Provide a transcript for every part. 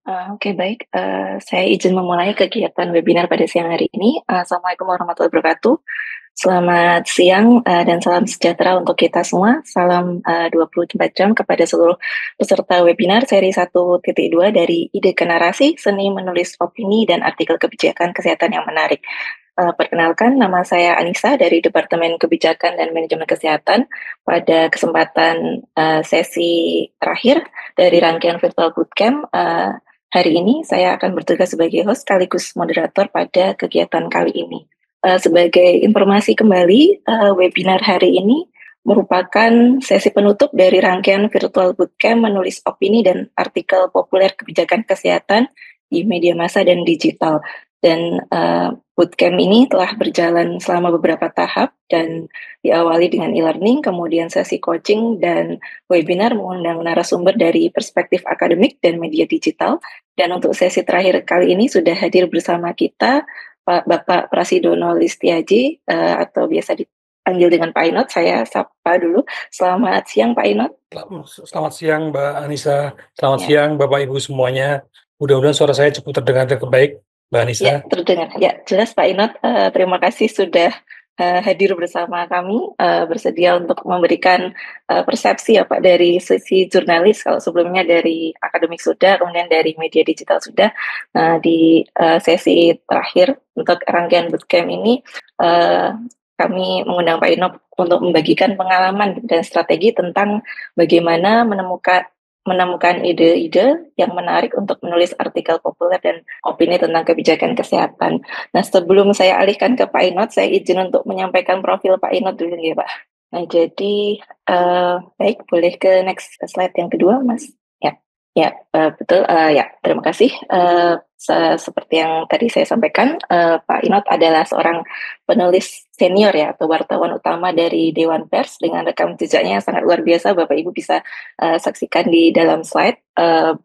Oke baik, saya izin memulai kegiatan webinar pada siang hari ini. Assalamualaikum warahmatullahi wabarakatuh. Selamat siang, dan salam sejahtera untuk kita semua. Salam, 24 jam kepada seluruh peserta webinar seri 1.2 dari Ide ke Narasi, Seni Menulis Opini dan Artikel Kebijakan Kesehatan yang Menarik. Perkenalkan, nama saya Anissa dari Departemen Kebijakan dan Manajemen Kesehatan. Pada kesempatan, sesi terakhir dari rangkaian virtual bootcamp, hari ini saya akan bertugas sebagai host sekaligus moderator pada kegiatan kali ini. Sebagai informasi kembali, webinar hari ini merupakan sesi penutup dari rangkaian virtual bootcamp menulis opini dan artikel populer kebijakan kesehatan di media massa dan digital. Dan bootcamp ini telah berjalan selama beberapa tahap dan diawali dengan e-learning, kemudian sesi coaching dan webinar mengundang narasumber dari perspektif akademik dan media digital. Dan untuk sesi terakhir kali ini sudah hadir bersama kita Bapak Prasidono Listiaji, atau biasa dipanggil dengan Pak Inot. Saya sapa dulu. Selamat siang Pak Inot. Selamat siang Mbak Anissa, selamat Ya. siang Bapak Ibu semuanya. Mudah-mudahan suara saya cukup terdengar dengan baik, Mbak Anissa. Ya, terdengar. Ya, jelas Pak Inot. Terima kasih sudah hadir bersama kami, bersedia untuk memberikan persepsi ya Pak dari sisi jurnalis. Kalau sebelumnya dari akademik sudah, kemudian dari media digital sudah. Di sesi terakhir untuk rangkaian bootcamp ini, kami mengundang Pak Inot untuk membagikan pengalaman dan strategi tentang bagaimana menemukan ide-ide yang menarik untuk menulis artikel populer dan opini tentang kebijakan kesehatan. Nah, sebelum saya alihkan ke Pak Inot, saya izin untuk menyampaikan profil Pak Inot dulu ya Pak. Nah, jadi baik, boleh ke next slide yang kedua, Mas. Ya, betul. Ya, terima kasih. Seperti yang tadi saya sampaikan, Pak Inot adalah seorang penulis senior ya, atau wartawan utama dari Dewan Pers dengan rekam jejaknya yang sangat luar biasa. Bapak Ibu bisa saksikan di dalam slide.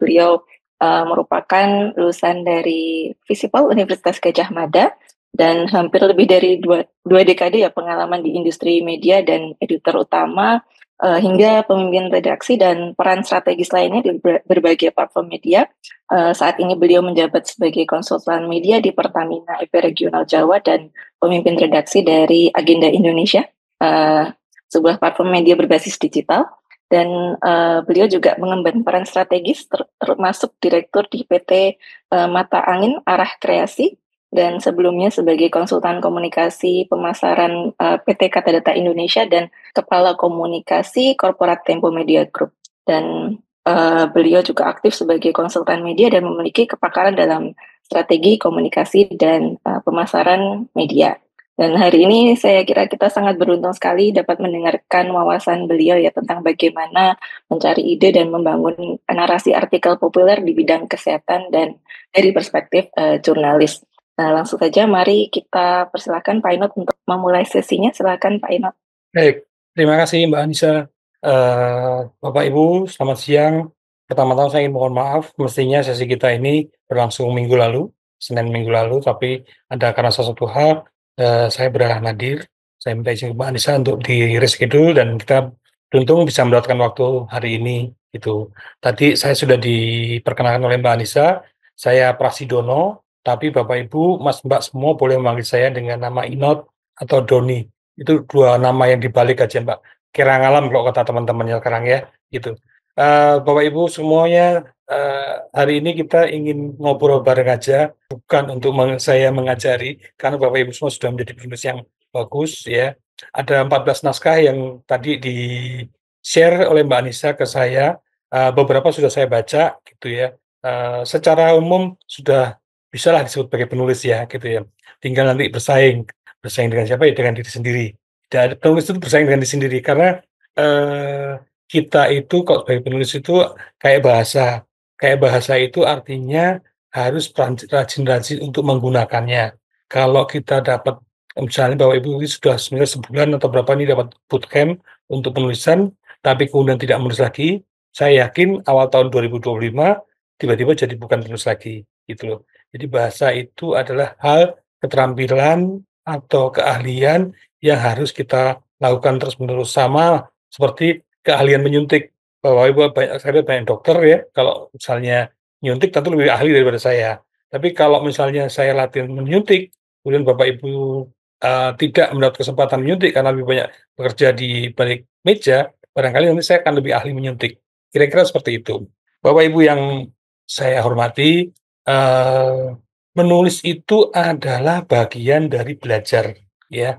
Beliau merupakan lulusan dari Visipol Universitas Gadjah Mada dan hampir lebih dari dua dekade ya pengalaman di industri media dan editor utama, hingga pemimpin redaksi dan peran strategis lainnya di berbagai platform media. Saat ini beliau menjabat sebagai konsultan media di Pertamina EP Regional Jawa dan pemimpin redaksi dari Agenda Indonesia, sebuah platform media berbasis digital. Dan beliau juga mengemban peran strategis termasuk direktur di PT Mata Angin Arah Kreasi, dan sebelumnya sebagai konsultan komunikasi pemasaran PT Kata Data Indonesia dan Kepala Komunikasi Korporat Tempo Media Group. Dan beliau juga aktif sebagai konsultan media dan memiliki kepakaran dalam strategi komunikasi dan pemasaran media. Dan hari ini saya kira kita sangat beruntung sekali dapat mendengarkan wawasan beliau ya tentang bagaimana mencari ide dan membangun narasi artikel populer di bidang kesehatan dan dari perspektif jurnalis. Nah, langsung saja mari kita persilakan Pak Inot untuk memulai sesinya. Silakan Pak Inot. Baik, terima kasih Mbak Anissa. Bapak Ibu, selamat siang. Pertama-tama saya ingin mohon maaf, mestinya sesi kita ini berlangsung minggu lalu, Senin minggu lalu, tapi karena sesuatu hal, saya berhalangan hadir. Saya minta izin ke Mbak Anissa untuk di reschedule dan kita beruntung bisa mendapatkan waktu hari ini. Gitu. Tadi saya sudah diperkenalkan oleh Mbak Anissa, saya Prasidono, tapi Bapak Ibu, Mas Mbak semua boleh memanggil saya dengan nama Inot atau Doni. Itu dua nama yang dibalik aja Mbak. Kirangalam kalau kata teman-temannya sekarang ya, gitu. Bapak Ibu semuanya, hari ini kita ingin ngobrol bareng aja, bukan untuk saya mengajari, karena Bapak Ibu semua sudah menjadi penulis yang bagus ya. Ada 14 naskah yang tadi di-share oleh Mbak Anissa ke saya, beberapa sudah saya baca gitu ya. Secara umum sudah bisalah disebut sebagai penulis ya gitu ya. Tinggal nanti bersaing dengan siapa ya, dengan diri sendiri. Dan penulis itu bersaing dengan diri sendiri karena kita itu kalau sebagai penulis itu kayak bahasa. Kayak bahasa itu artinya harus rajin-rajin untuk menggunakannya. Kalau kita dapat misalnya Bapak Ibu ini sudah sebenarnya sebulan atau berapa ini dapat bootcamp untuk penulisan, tapi kemudian tidak menulis lagi, saya yakin awal tahun 2025 tiba-tiba jadi bukan penulis lagi, gitu loh. Jadi bahasa itu adalah hal keterampilan atau keahlian yang harus kita lakukan terus-menerus, sama seperti keahlian menyuntik. Bapak Ibu banyak dokter ya, kalau misalnya nyuntik tentu lebih ahli daripada saya. Tapi kalau misalnya saya latihan menyuntik, kemudian Bapak Ibu, tidak mendapat kesempatan menyuntik karena lebih banyak bekerja di balik meja, barangkali nanti saya akan lebih ahli menyuntik. Kira-kira seperti itu. Bapak Ibu yang saya hormati, menulis itu adalah bagian dari belajar, ya.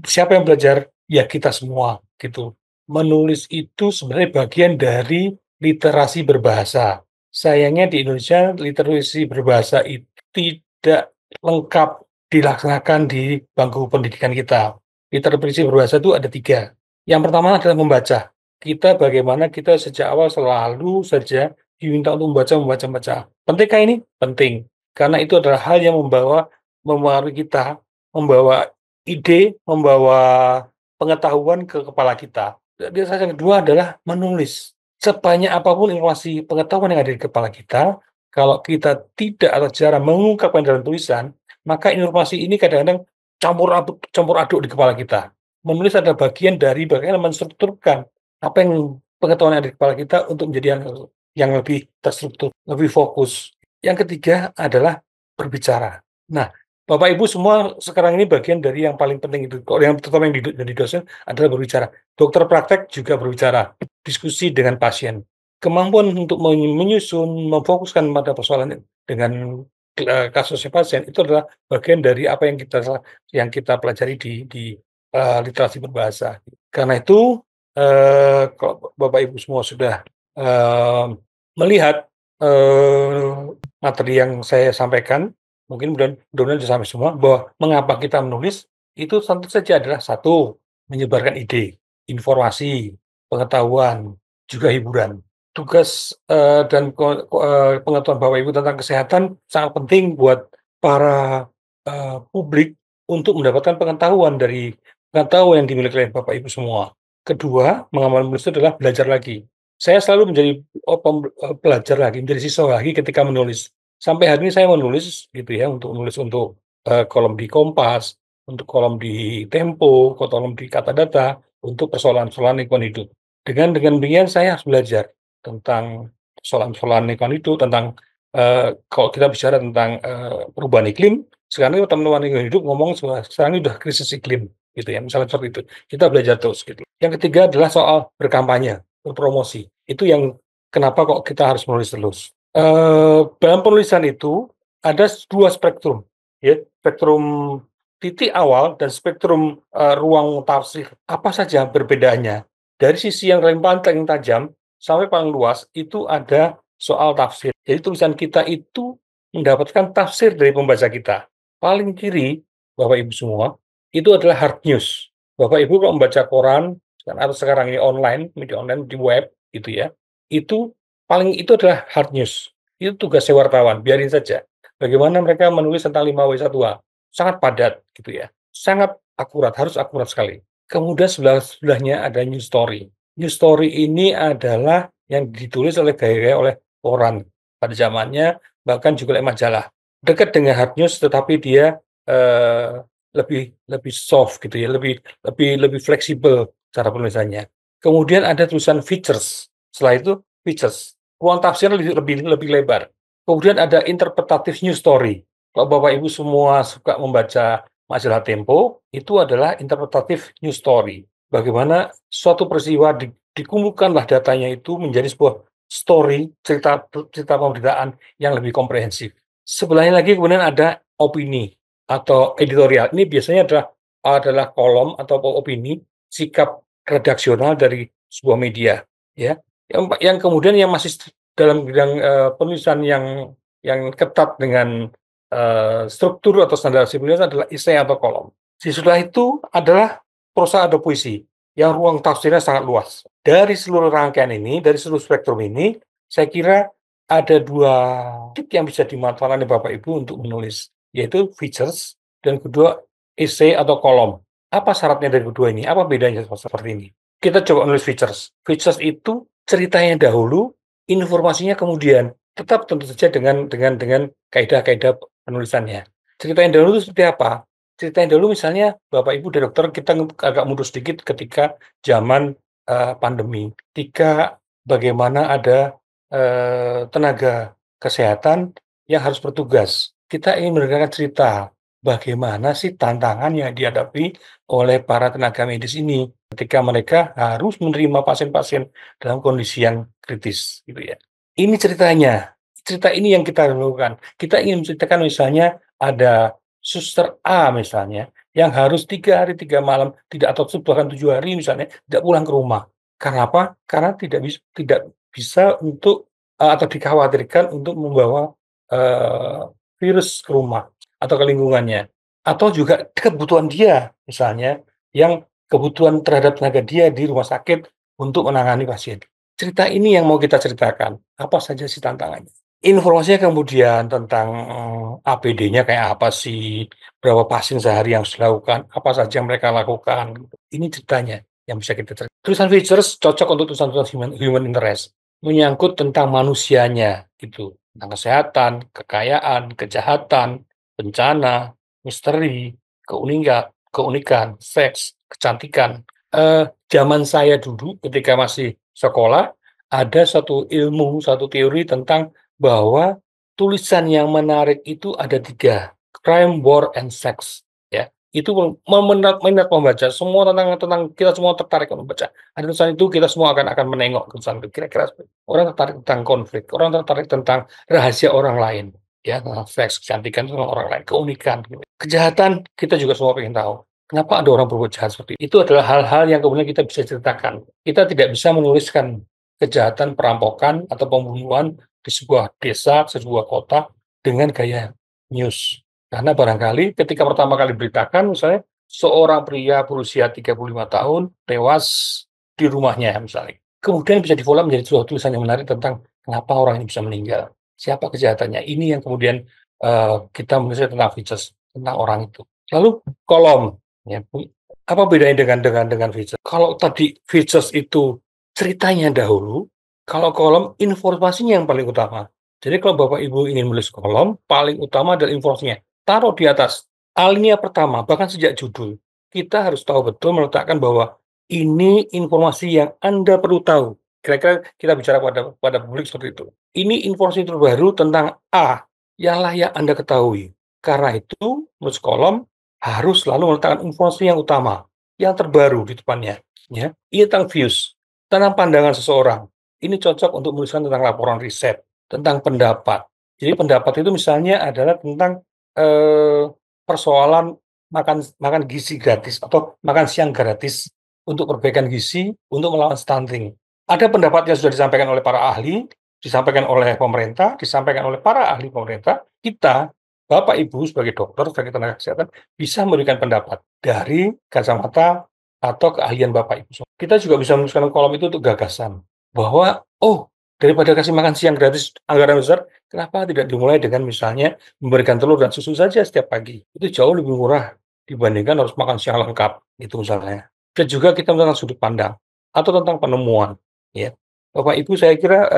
Siapa yang belajar? Ya kita semua, gitu. Menulis itu sebenarnya bagian dari literasi berbahasa. Sayangnya di Indonesia literasi berbahasa itu tidak lengkap dilaksanakan di bangku pendidikan kita. Literasi berbahasa itu ada 3. Yang pertama adalah membaca. Bagaimana kita sejak awal selalu saja diminta untuk membaca membaca membaca. Pentingkah ini? Penting. Karena itu adalah hal yang mempengaruhi kita, membawa ide, membawa pengetahuan ke kepala kita. Yang kedua adalah menulis. Sebanyak apapun informasi pengetahuan yang ada di kepala kita, kalau kita tidak ada cara mengungkapkan dalam tulisan, maka informasi ini kadang-kadang campur aduk di kepala kita. Menulis adalah bagian dari bagaimana menstrukturkan apa yang pengetahuan yang ada di kepala kita untuk menjadi yang lebih terstruktur, lebih fokus. Yang ketiga adalah berbicara. Nah, Bapak Ibu semua sekarang ini bagian dari yang paling penting itu. Kalau yang terutama yang jadi dosen adalah berbicara. Dokter praktek juga berbicara, diskusi dengan pasien. Kemampuan untuk menyusun, memfokuskan pada persoalan dengan kasusnya pasien itu adalah bagian dari apa yang kita pelajari di literasi berbahasa. Karena itu, kalau Bapak Ibu semua sudah melihat materi yang saya sampaikan, mungkin mudah-mudahan sudah sampai semua, bahwa mengapa kita menulis, itu tentu saja adalah satu, menyebarkan ide, informasi, pengetahuan, juga hiburan. Tugas, dan pengetahuan Bapak Ibu tentang kesehatan sangat penting buat para, publik untuk mendapatkan pengetahuan yang dimiliki oleh Bapak Ibu semua. Kedua, mengamal menulis itu adalah belajar lagi. Saya selalu menjadi pelajar lagi, menjadi siswa lagi ketika menulis. Sampai hari ini saya menulis gitu ya, untuk menulis untuk, kolom di Kompas, untuk kolom di Tempo, kolom di Kata Data, untuk persoalan-persoalan lingkungan hidup. Dengan demikian saya harus belajar tentang persoalan-persoalan lingkungan hidup, tentang, kalau kita bicara tentang, perubahan iklim, sekarang ini teman-teman lingkungan hidup ngomong sekarang ini udah krisis iklim, gitu ya, misalnya seperti itu. Kita belajar terus gitu. Yang ketiga adalah soal berkampanye, berpromosi. Itu yang kenapa kok kita harus menulis terus. Dalam penulisan itu ada 2 spektrum, ya, spektrum titik awal dan spektrum, ruang tafsir. Apa saja perbedaannya? Dari sisi yang paling tajam sampai paling luas itu ada soal tafsir. Jadi tulisan kita itu mendapatkan tafsir dari pembaca kita. Paling kiri, Bapak Ibu semua, itu adalah hard news. Bapak Ibu kalau membaca koran atau sekarang ini media online di web gitu ya, itu itu adalah hard news. Itu tugasnya wartawan, biarin saja. Bagaimana mereka menulis tentang 5W1A, sangat padat gitu ya, sangat akurat, harus akurat sekali. Kemudian sebelahnya ada news story. News story ini adalah yang ditulis gaya-gaya oleh koran pada zamannya, bahkan juga oleh majalah. Dekat dengan hard news tetapi dia, lebih lebih soft gitu ya, lebih fleksibel cara penulisannya. Kemudian ada tulisan features, setelah itu features, ruang tafsirnya lebih lebar. Kemudian ada interpretatif news story. Kalau Bapak Ibu semua suka membaca majalah Tempo, itu adalah interpretatif news story. Bagaimana suatu peristiwa dikumpulkanlah datanya itu menjadi sebuah story, cerita pemberitaan yang lebih komprehensif. Sebelahnya lagi kemudian ada opini atau editorial. Ini biasanya adalah kolom atau opini, sikap redaksional dari sebuah media, ya. Yang kemudian yang masih dalam bidang, penulisan yang ketat dengan, struktur atau standarisasi penulisan adalah esai atau kolom. Sesudah itu adalah prosa atau puisi, yang ruang tafsirnya sangat luas. Dari seluruh rangkaian ini, dari seluruh spektrum ini, saya kira ada 2 tip yang bisa dimanfaatkan oleh Bapak Ibu untuk menulis, yaitu features dan kedua esai atau kolom. Apa syaratnya dari kedua ini? Apa bedanya seperti ini? Kita coba nulis features. Features itu ceritanya dahulu, informasinya kemudian. Tetap tentu saja dengan kaidah-kaidah penulisannya. Cerita yang dahulu itu seperti apa? Cerita yang dahulu misalnya Bapak Ibu dari dokter, kita agak mundur sedikit ketika zaman, pandemi. Ketika bagaimana ada, tenaga kesehatan yang harus bertugas. Kita ingin mendengarkan cerita, bagaimana sih tantangan yang dihadapi oleh para tenaga medis ini ketika mereka harus menerima pasien-pasien dalam kondisi yang kritis, gitu ya. Ini ceritanya, cerita ini yang kita lakukan. Kita ingin menceritakan misalnya ada suster A misalnya, yang harus 3 hari 3 malam atau bahkan 7 hari misalnya, tidak pulang ke rumah. Karena apa? Karena tidak bisa untuk, atau dikhawatirkan untuk membawa, eee, virus ke rumah atau ke lingkungannya. Atau juga kebutuhan dia misalnya, yang kebutuhan terhadap tenaga dia di rumah sakit untuk menangani pasien. Cerita ini yang mau kita ceritakan, apa saja sih tantangannya. Informasinya kemudian tentang, APD-nya kayak apa sih, berapa pasien sehari yang harus dilakukan, apa saja yang mereka lakukan, gitu. Ini ceritanya yang bisa kita tulisan features cocok untuk tulisan-tulisan human interest, menyangkut tentang manusianya gitu, tentang kesehatan, kekayaan, kejahatan, bencana, misteri, keunikan, seks, kecantikan. Zaman saya dulu ketika masih sekolah, ada satu ilmu, satu teori tentang bahwa tulisan yang menarik itu ada 3, crime, war, and sex, ya. Itu minat membaca, semua tentang kita semua tertarik untuk membaca. Ada tulisan itu kita semua akan menengok tulisan itu, kira-kira seperti itu. Orang tertarik tentang konflik, orang tertarik tentang rahasia orang lain, ya, tentang seks, kecantikan tentang orang lain, keunikan, gitu. Kejahatan kita juga semua pengen tahu. Kenapa ada orang berbuat jahat seperti itu? Itu adalah hal-hal yang kemudian kita bisa ceritakan. Kita tidak bisa menuliskan kejahatan, perampokan, atau pembunuhan di sebuah desa, sebuah kota dengan gaya news. Karena barangkali ketika pertama kali beritakan misalnya seorang pria berusia 35 tahun tewas di rumahnya misalnya. Kemudian bisa diolah menjadi sebuah tulisan yang menarik tentang kenapa orang ini bisa meninggal. Siapa kejahatannya. Ini yang kemudian kita menulisnya tentang features, tentang orang itu. Lalu kolom, ya, apa bedanya dengan features? Kalau tadi features itu ceritanya dahulu, kalau kolom informasinya yang paling utama. Jadi kalau Bapak Ibu ingin menulis kolom, paling utama adalah informasinya. Taruh di atas alinea pertama, bahkan sejak judul. Kita harus tahu betul meletakkan bahwa ini informasi yang Anda perlu tahu. Kira-kira kita bicara pada publik seperti itu. Ini informasi terbaru tentang A yang layak Anda ketahui. Karena itu, menulis kolom harus selalu meletakkan informasi yang utama, yang terbaru di depannya. Ya, ini tentang views, tentang pandangan seseorang. Ini cocok untuk menuliskan tentang laporan riset, tentang pendapat. Jadi pendapat itu misalnya adalah tentang persoalan makan makan gizi gratis atau makan siang gratis untuk perbaikan gizi, untuk melawan stunting. Ada pendapat yang sudah disampaikan oleh para ahli, disampaikan oleh pemerintah, disampaikan oleh para ahli pemerintah. Kita, Bapak Ibu sebagai dokter, sebagai tenaga kesehatan, bisa memberikan pendapat dari kacamata atau keahlian Bapak Ibu. Kita juga bisa menuliskan kolom itu untuk gagasan bahwa, oh, daripada kasih makan siang gratis anggaran besar, kenapa tidak dimulai dengan misalnya memberikan telur dan susu saja setiap pagi? Itu jauh lebih murah dibandingkan harus makan siang lengkap, itu misalnya. Dan juga kita tentang sudut pandang atau tentang penemuan, ya. Bapak Ibu saya kira,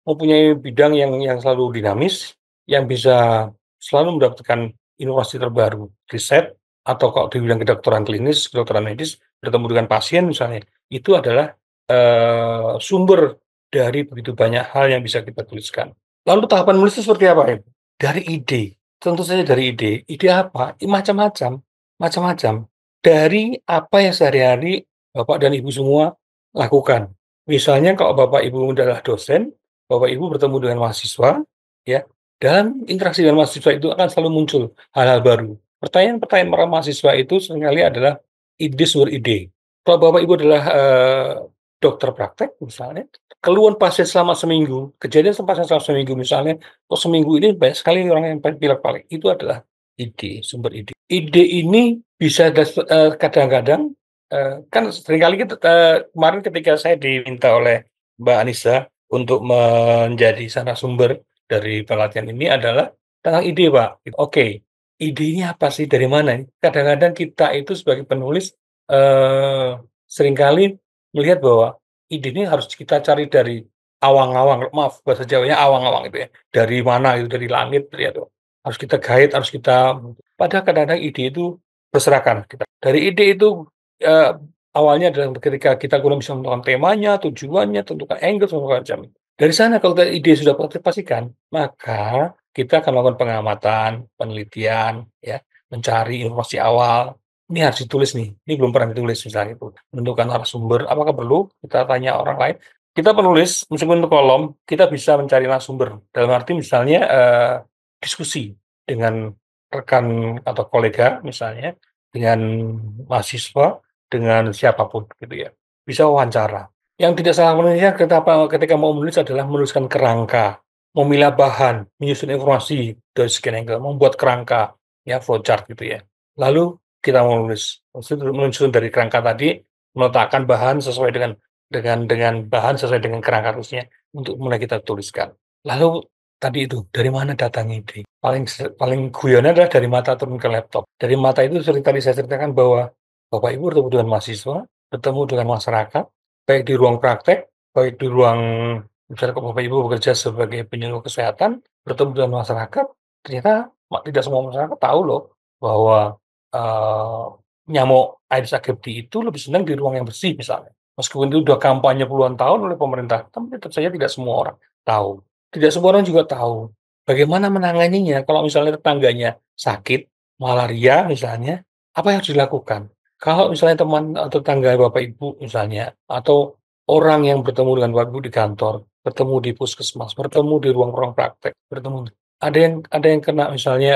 mempunyai bidang yang selalu dinamis, yang bisa selalu mendapatkan inovasi terbaru, riset, atau kalau di bidang kedokteran klinis, kedokteran medis, bertemu dengan pasien misalnya, itu adalah, sumber dari begitu banyak hal yang bisa kita tuliskan. Lalu tahapan menulis itu seperti apa, Ibu? Dari ide, tentu saja dari ide. Ide apa? Macam-macam. Dari apa yang sehari-hari Bapak dan Ibu semua lakukan. Misalnya kalau Bapak Ibu adalah dosen, Bapak Ibu bertemu dengan mahasiswa, ya, dalam interaksi dengan mahasiswa itu akan selalu muncul hal-hal baru. Pertanyaan-pertanyaan para mahasiswa itu seringkali adalah ide sumber ide. Kalau Bapak Ibu adalah, dokter praktek misalnya, keluhan pasien selama seminggu, kejadian pasien selama seminggu misalnya, kok seminggu ini banyak sekali orang yang pilek-balik, itu adalah ide, sumber ide. Ide ini bisa kadang-kadang, kan seringkali kita kemarin ketika saya diminta oleh Mbak Anissa untuk menjadi narasumber dari pelatihan ini adalah tentang ide, Pak. Oke, ide ini apa sih, dari mana ini? Kadang-kadang kita itu sebagai penulis, seringkali melihat bahwa ide ini harus kita cari dari awang-awang, maaf bahasa Jawanya awang-awang itu ya, dari mana itu, dari langit ya tuh. Harus kita gait, harus kita padahal kadang-kadang ide itu berserakan kita. Dari ide itu, awalnya adalah ketika kita kurang bisa menentukan temanya, tujuannya, tentukan angle, segala macam. Dari sana kalau ide sudah terpastikan, maka kita akan melakukan pengamatan, penelitian, ya, mencari informasi awal. Ini harus ditulis nih, ini belum pernah ditulis misalnya itu. Menentukan narasumber, apakah perlu kita tanya orang lain? Kita penulis, meskipun untuk kolom, kita bisa mencari narasumber. Dalam arti misalnya diskusi dengan rekan atau kolega misalnya, dengan mahasiswa, dengan siapapun gitu ya. Bisa wawancara. Yang tidak salah menulisnya ketika mau menulis adalah menuliskan kerangka, memilah bahan, menyusun informasi dari sekian angle, membuat kerangka, ya flowchart gitu ya. Lalu kita menulis, menyusun dari kerangka tadi, meletakkan bahan sesuai dengan bahan sesuai dengan kerangka tulisnya untuk mulai kita tuliskan. Lalu tadi itu, dari mana datangnya ide? Paling guyonnya adalah dari mata turun ke laptop. Dari mata itu seperti tadi saya ceritakan bahwa Bapak Ibu bertemu dengan mahasiswa, bertemu dengan masyarakat, baik di ruang praktek, baik di ruang misalnya kalau Bapak Ibu bekerja sebagai penyuluh kesehatan, bertemu dengan masyarakat, ternyata tidak semua masyarakat tahu loh bahwa, eee, nyamuk Aedes aegypti itu lebih senang di ruang yang bersih misalnya. Meskipun itu sudah kampanye puluhan tahun oleh pemerintah, tapi tetap saja tidak semua orang tahu. Tidak semua orang juga tahu bagaimana menanganinya kalau misalnya tetangganya sakit, malaria misalnya, apa yang harus dilakukan? Kalau misalnya teman atau tetangga Bapak Ibu misalnya, atau orang yang bertemu dengan Bapak Ibu di kantor, bertemu di puskesmas, bertemu di ruang-ruang praktek, bertemu ada yang kena misalnya,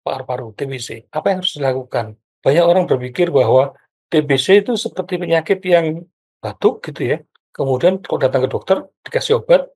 paru-paru, TBC, apa yang harus dilakukan? Banyak orang berpikir bahwa TBC itu seperti penyakit yang batuk gitu ya, kemudian kalau datang ke dokter dikasih obat,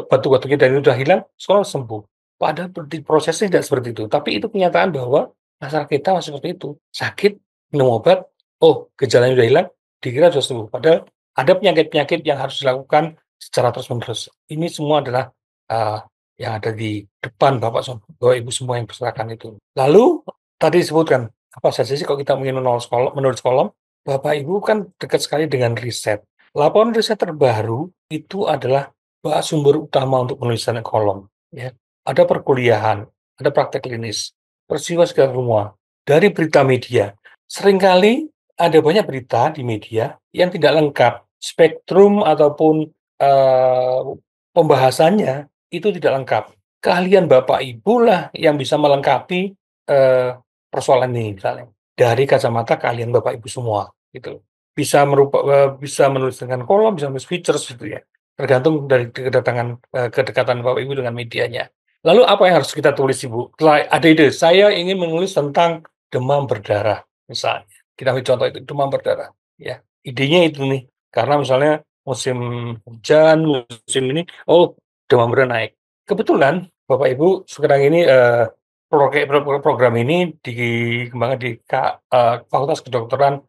batuk-batuknya dan itu udah hilang, seolah sembuh. Padahal prosesnya tidak seperti itu, tapi itu kenyataan bahwa masyarakat kita masih seperti itu, sakit minum obat, oh gejalanya udah hilang, dikira sudah sembuh. Padahal ada penyakit-penyakit yang harus dilakukan secara terus-menerus. Ini semua adalah, eee, yang ada di depan Bapak Ibu semua yang berserakan itu. Lalu tadi disebutkan, apa saja sih kalau kita ingin menulis kolom, Bapak Ibu kan dekat sekali dengan riset. Laporan riset terbaru itu adalah sumber utama untuk penulisan kolom, ya. Ada perkuliahan, ada praktek klinis, peristiwa segala semua, dari berita media. Seringkali ada banyak berita di media yang tidak lengkap, spektrum ataupun, eee, pembahasannya itu tidak lengkap. Keahlian Bapak Ibu lah yang bisa melengkapi, eee, persoalan ini misalnya, dari kacamata keahlian Bapak Ibu semua, gitu. Bisa menulis dengan kolom, bisa menulis features gitu ya, tergantung dari kedekatan Bapak Ibu dengan medianya. Lalu apa yang harus kita tulis Ibu? Setelah ada ide, saya ingin menulis tentang demam berdarah. Misalnya, kita ambil contoh itu, demam berdarah, ya. Idenya itu nih, karena misalnya musim hujan, musim ini, oh demam berdarah naik. Kebetulan Bapak Ibu sekarang ini, program ini dikembangkan di Fakultas Kedokteran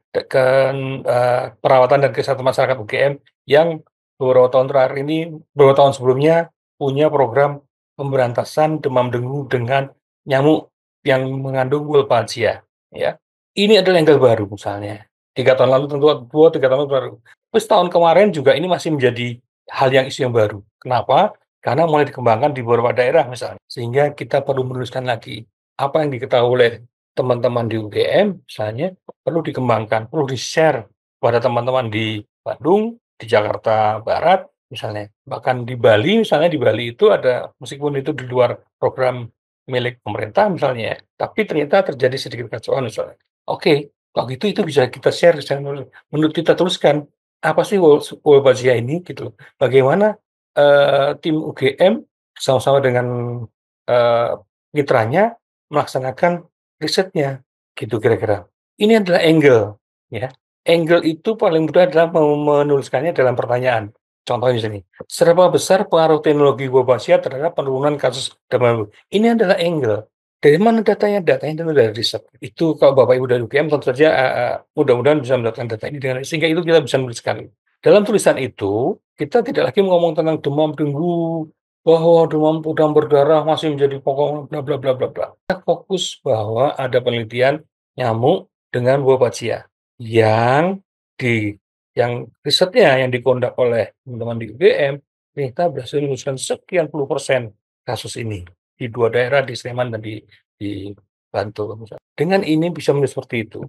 Perawatan dan Kesehatan Masyarakat UGM yang beberapa tahun sebelumnya punya program pemberantasan demam dengue dengan nyamuk yang mengandung Wolbachia, ya. Ini adalah yang baru misalnya. 3 tahun lalu tentu 2, 3 tahun lalu baru. Terus tahun kemarin juga ini masih menjadi hal yang isu yang baru. Kenapa? Karena mulai dikembangkan di beberapa daerah misalnya. Sehingga kita perlu meneruskan lagi. Apa yang diketahui oleh teman-teman di UGM misalnya, perlu dikembangkan, perlu di-share pada teman-teman di Bandung, di Jakarta Barat misalnya. Bahkan di Bali misalnya, di Bali itu ada meskipun itu di luar program milik pemerintah misalnya ya, tapi ternyata terjadi sedikit kekacauan misalnya. Oke, kalau gitu itu bisa kita share menurut kita tuliskan, apa sih Wolbachia ini gitu loh. Bagaimana, tim UGM bersama-sama dengan, eee, mitranya melaksanakan risetnya, gitu kira-kira. Ini adalah angle, ya. Angle itu paling mudah adalah menuliskannya dalam pertanyaan. Contohnya di sini, "Seberapa besar pengaruh teknologi Wolbachia terhadap penurunan kasus demam?" Ini adalah angle. Dari mana datanya? Datanya tentu dari riset. Itu kalau Bapak Ibu dari UGM tentu saja, mudah-mudahan bisa mendapatkan data ini sehingga itu kita bisa menuliskan. Dalam tulisan itu, kita tidak lagi ngomong tentang demam dengue, bahwa demam berdarah masih menjadi pokok bla bla bla bla bla. Kita fokus bahwa ada penelitian nyamuk dengan Wolbachia yang di yang risetnya yang dikondak oleh teman-teman di UGM, ternyata berhasil meneluskan sekian puluh persen kasus ini di 2 daerah di Sleman dan di Bantul misalnya. Dengan ini bisa menulis seperti itu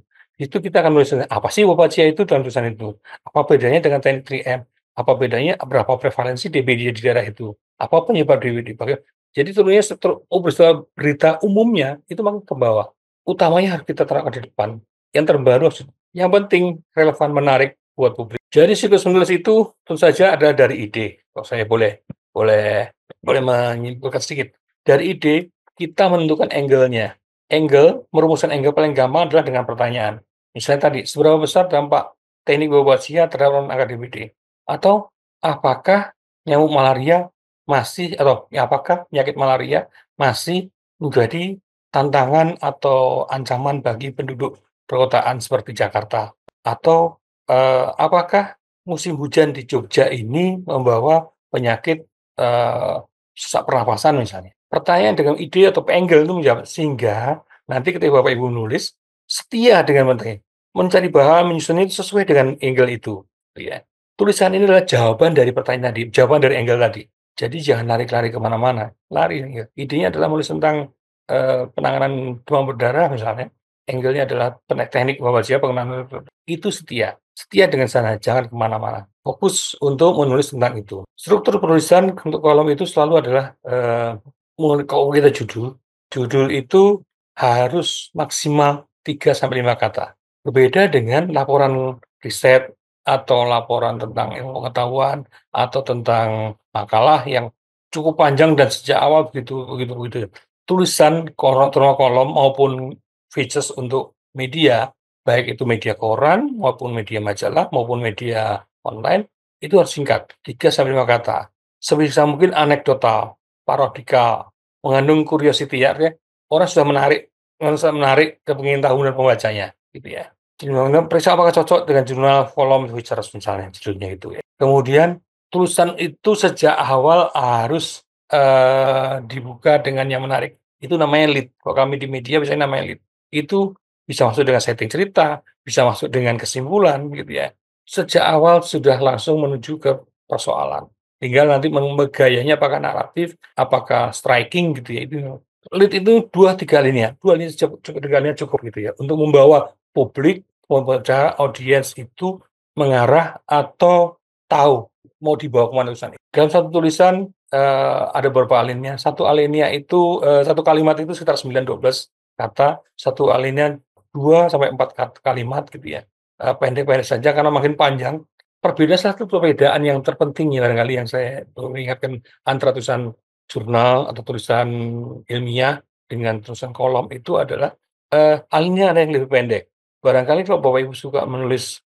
kita akan menulis apa sih Wolbachia itu dalam tulisan itu? Apa bedanya dengan teknik 3M? Apa bedanya, berapa prevalensi DBD di daerah itu, apa penyebab DBD, jadi turunnya peristiwa berita umumnya itu makin ke bawah. Utamanya harus kita terangkan di depan, yang terbaru yang penting relevan, menarik buat publik. Jadi siklus menulis itu tentu saja ada dari ide, kalau saya boleh boleh menyimpulkan sedikit. Dari ide, kita menentukan angle-nya. Merumuskan angle paling gampang adalah dengan pertanyaan. Misalnya tadi, seberapa besar dampak teknik Lavoisier terhadap angka DBD? Atau apakah nyamuk malaria apakah penyakit malaria masih menjadi tantangan atau ancaman bagi penduduk perkotaan seperti Jakarta? Atau, apakah musim hujan di Jogja ini membawa penyakit, sesak pernapasan misalnya? Pertanyaan dengan ide atau angle itu menjawab, sehingga nanti ketika Bapak Ibu menulis, setia dengan materi, mencari bahan, menyusun itu sesuai dengan angle itu, gitu ya. Tulisan ini adalah jawaban dari pertanyaan tadi, jawaban dari angle tadi. Jadi jangan lari-lari ke mana-mana, lari ya. Idenya adalah menulis tentang, penanganan demam berdarah misalnya, angle-nya adalah teknik Lavoisier pengenaan itu setia dengan sana, jangan ke mana-mana. Fokus untuk menulis tentang itu. Struktur penulisan untuk kolom itu selalu adalah, kalau kita judul itu harus maksimal 3 sampai 5 kata. Berbeda dengan laporan riset atau laporan tentang ilmu pengetahuan atau tentang makalah yang cukup panjang dan sejak awal begitu. Tulisan terutama kolom maupun features untuk media, baik itu media koran maupun media majalah maupun media online, itu harus singkat, 3 sampai 5 kata. Sebisa mungkin anekdotal, parodikal, mengandung curiosity, artinya orang sudah menarik kepengetahuan pembacanya, gitu ya. Kemudian periksa apakah cocok dengan jurnal kolom Features misalnya, judulnya itu ya. Kemudian tulisan itu sejak awal harus, dibuka dengan yang menarik, itu namanya lead. Kalau kami di media biasanya namanya lead. Itu bisa masuk dengan setting cerita, bisa masuk dengan kesimpulan gitu ya. Sejak awal sudah langsung menuju ke persoalan. Tinggal nanti gayanya apakah naratif, apakah striking gitu ya, itu lead itu 2, 3 alinea, 2 alinea cukup, 3 alinea cukup gitu ya, untuk membawa publik, membaca audiens itu mengarah atau tahu mau dibawa kemana tulisan. Dalam satu tulisan, ada beberapa alinea, satu alinea itu, satu kalimat itu sekitar 9, 12 kata, satu alinea 2 sampai 4 kalimat gitu ya. Pendek-pendek saja karena makin panjang, satu perbedaan yang terpenting ya barangkali yang saya perlu ingatkan antara tulisan jurnal atau tulisan ilmiah dengan tulisan kolom itu adalah, alinea ada yang lebih pendek. Barangkali kalau Bapak Ibu suka menulis,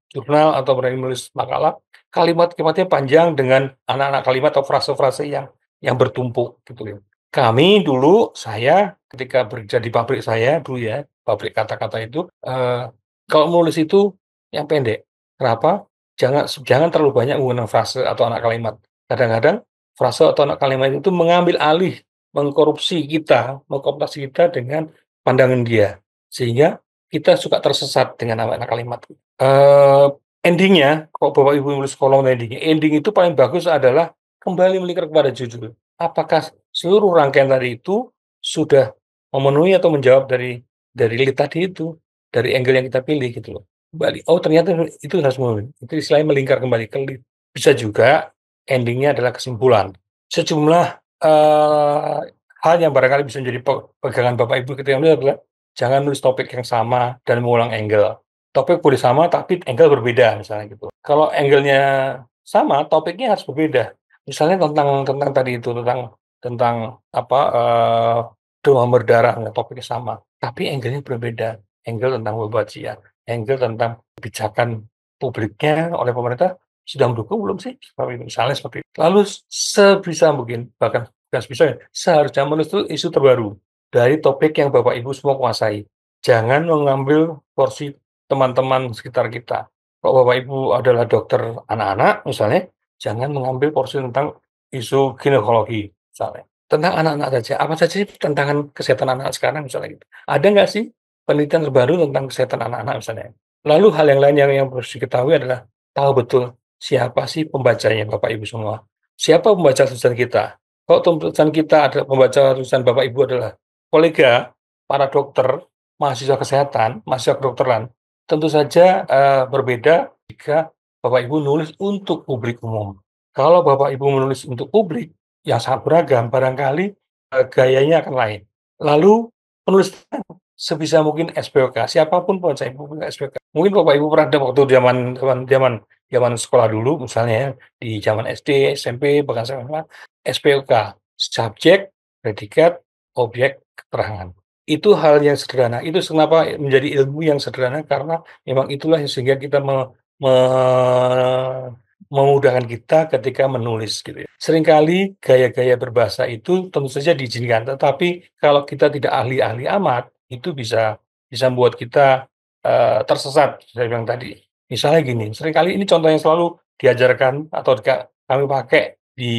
jurnal atau berani menulis makalah, kalimat-kalimatnya panjang dengan anak-anak kalimat atau frase-frase yang bertumpuk gitu ya. Saya ketika bekerja di pabrik saya dulu ya, pabrik kata-kata itu, kalau menulis itu yang pendek. Kenapa? Jangan terlalu banyak menggunakan frase atau anak kalimat. Kadang-kadang frase atau anak kalimat itu mengambil alih, mengkooptasi kita dengan pandangan dia. Sehingga kita suka tersesat dengan anak kalimat. Eee, Ending-nya, kalau Bapak Ibu nulis kolom ending itu paling bagus adalah kembali melingkar kepada judul. Apakah seluruh rangkaian tadi itu sudah memenuhi atau menjawab dari lead tadi itu, dari angle yang kita pilih gitu loh. Oh ternyata itu harus memenuhi, itu istilahnya melingkar kembali ke lead. Bisa juga ending-nya adalah kesimpulan. Sejumlah, hal yang barangkali bisa menjadi pegangan Bapak Ibu ketika menulis adalah jangan nulis topik yang sama dan mengulang angle. Topik boleh sama tapi angle berbeda misalnya gitu. Kalau angle-nya sama, topiknya harus berbeda. Misalnya tentang tadi itu, tentang apa, demam berdarah, topiknya sama, tapi angle-nya berbeda. Angle tentang Lavoisier, angle tentang kebijakan publiknya oleh pemerintah sudah mendukung belum sih? Misalnya seperti itu. Lalu sebisa mungkin, bahkan bukan sebisa ya, seharusnya menulis isu terbaru dari topik yang Bapak Ibu semua kuasai. Jangan mengambil porsi teman-teman sekitar kita. Kalau Bapak Ibu adalah dokter anak-anak misalnya, jangan mengambil porsi tentang isu ginekologi misalnya. Tentang anak-anak saja, apa saja sih tantangan kesehatan anak sekarang misalnya gitu. Ada nggak sih penelitian terbaru tentang kesehatan anak-anak misalnya? Lalu hal yang lain yang harus diketahui adalah tahu betul siapa sih pembacanya Bapak Ibu semua. Siapa pembaca tulisan kita? Kalau tulisan kita adalah pembaca tulisan Bapak Ibu adalah kolega, para dokter, mahasiswa kesehatan, mahasiswa kedokteran, tentu saja, berbeda jika Bapak Ibu nulis untuk publik umum. Kalau Bapak Ibu menulis untuk publik yang sangat beragam, barangkali, gayanya akan lain. Lalu penulis sebisa mungkin SPOK, siapapun pun saya punya SPOK. Mungkin Bapak Ibu pernah ada waktu zaman sekolah dulu misalnya ya, di zaman SD, SMP, bahkan SMA, SPOK, subjek, predikat, objek, keterangan. Itu hal yang sederhana, itu kenapa menjadi ilmu yang sederhana karena memang itulah yang sehingga kita me memudahkan kita ketika menulis gitu ya. Seringkali gaya-gaya berbahasa itu tentu saja diizinkan, tetapi kalau kita tidak ahli-ahli amat, itu bisa membuat kita, tersesat saya bilang tadi. Misalnya gini, seringkali ini contoh yang selalu diajarkan atau kami pakai di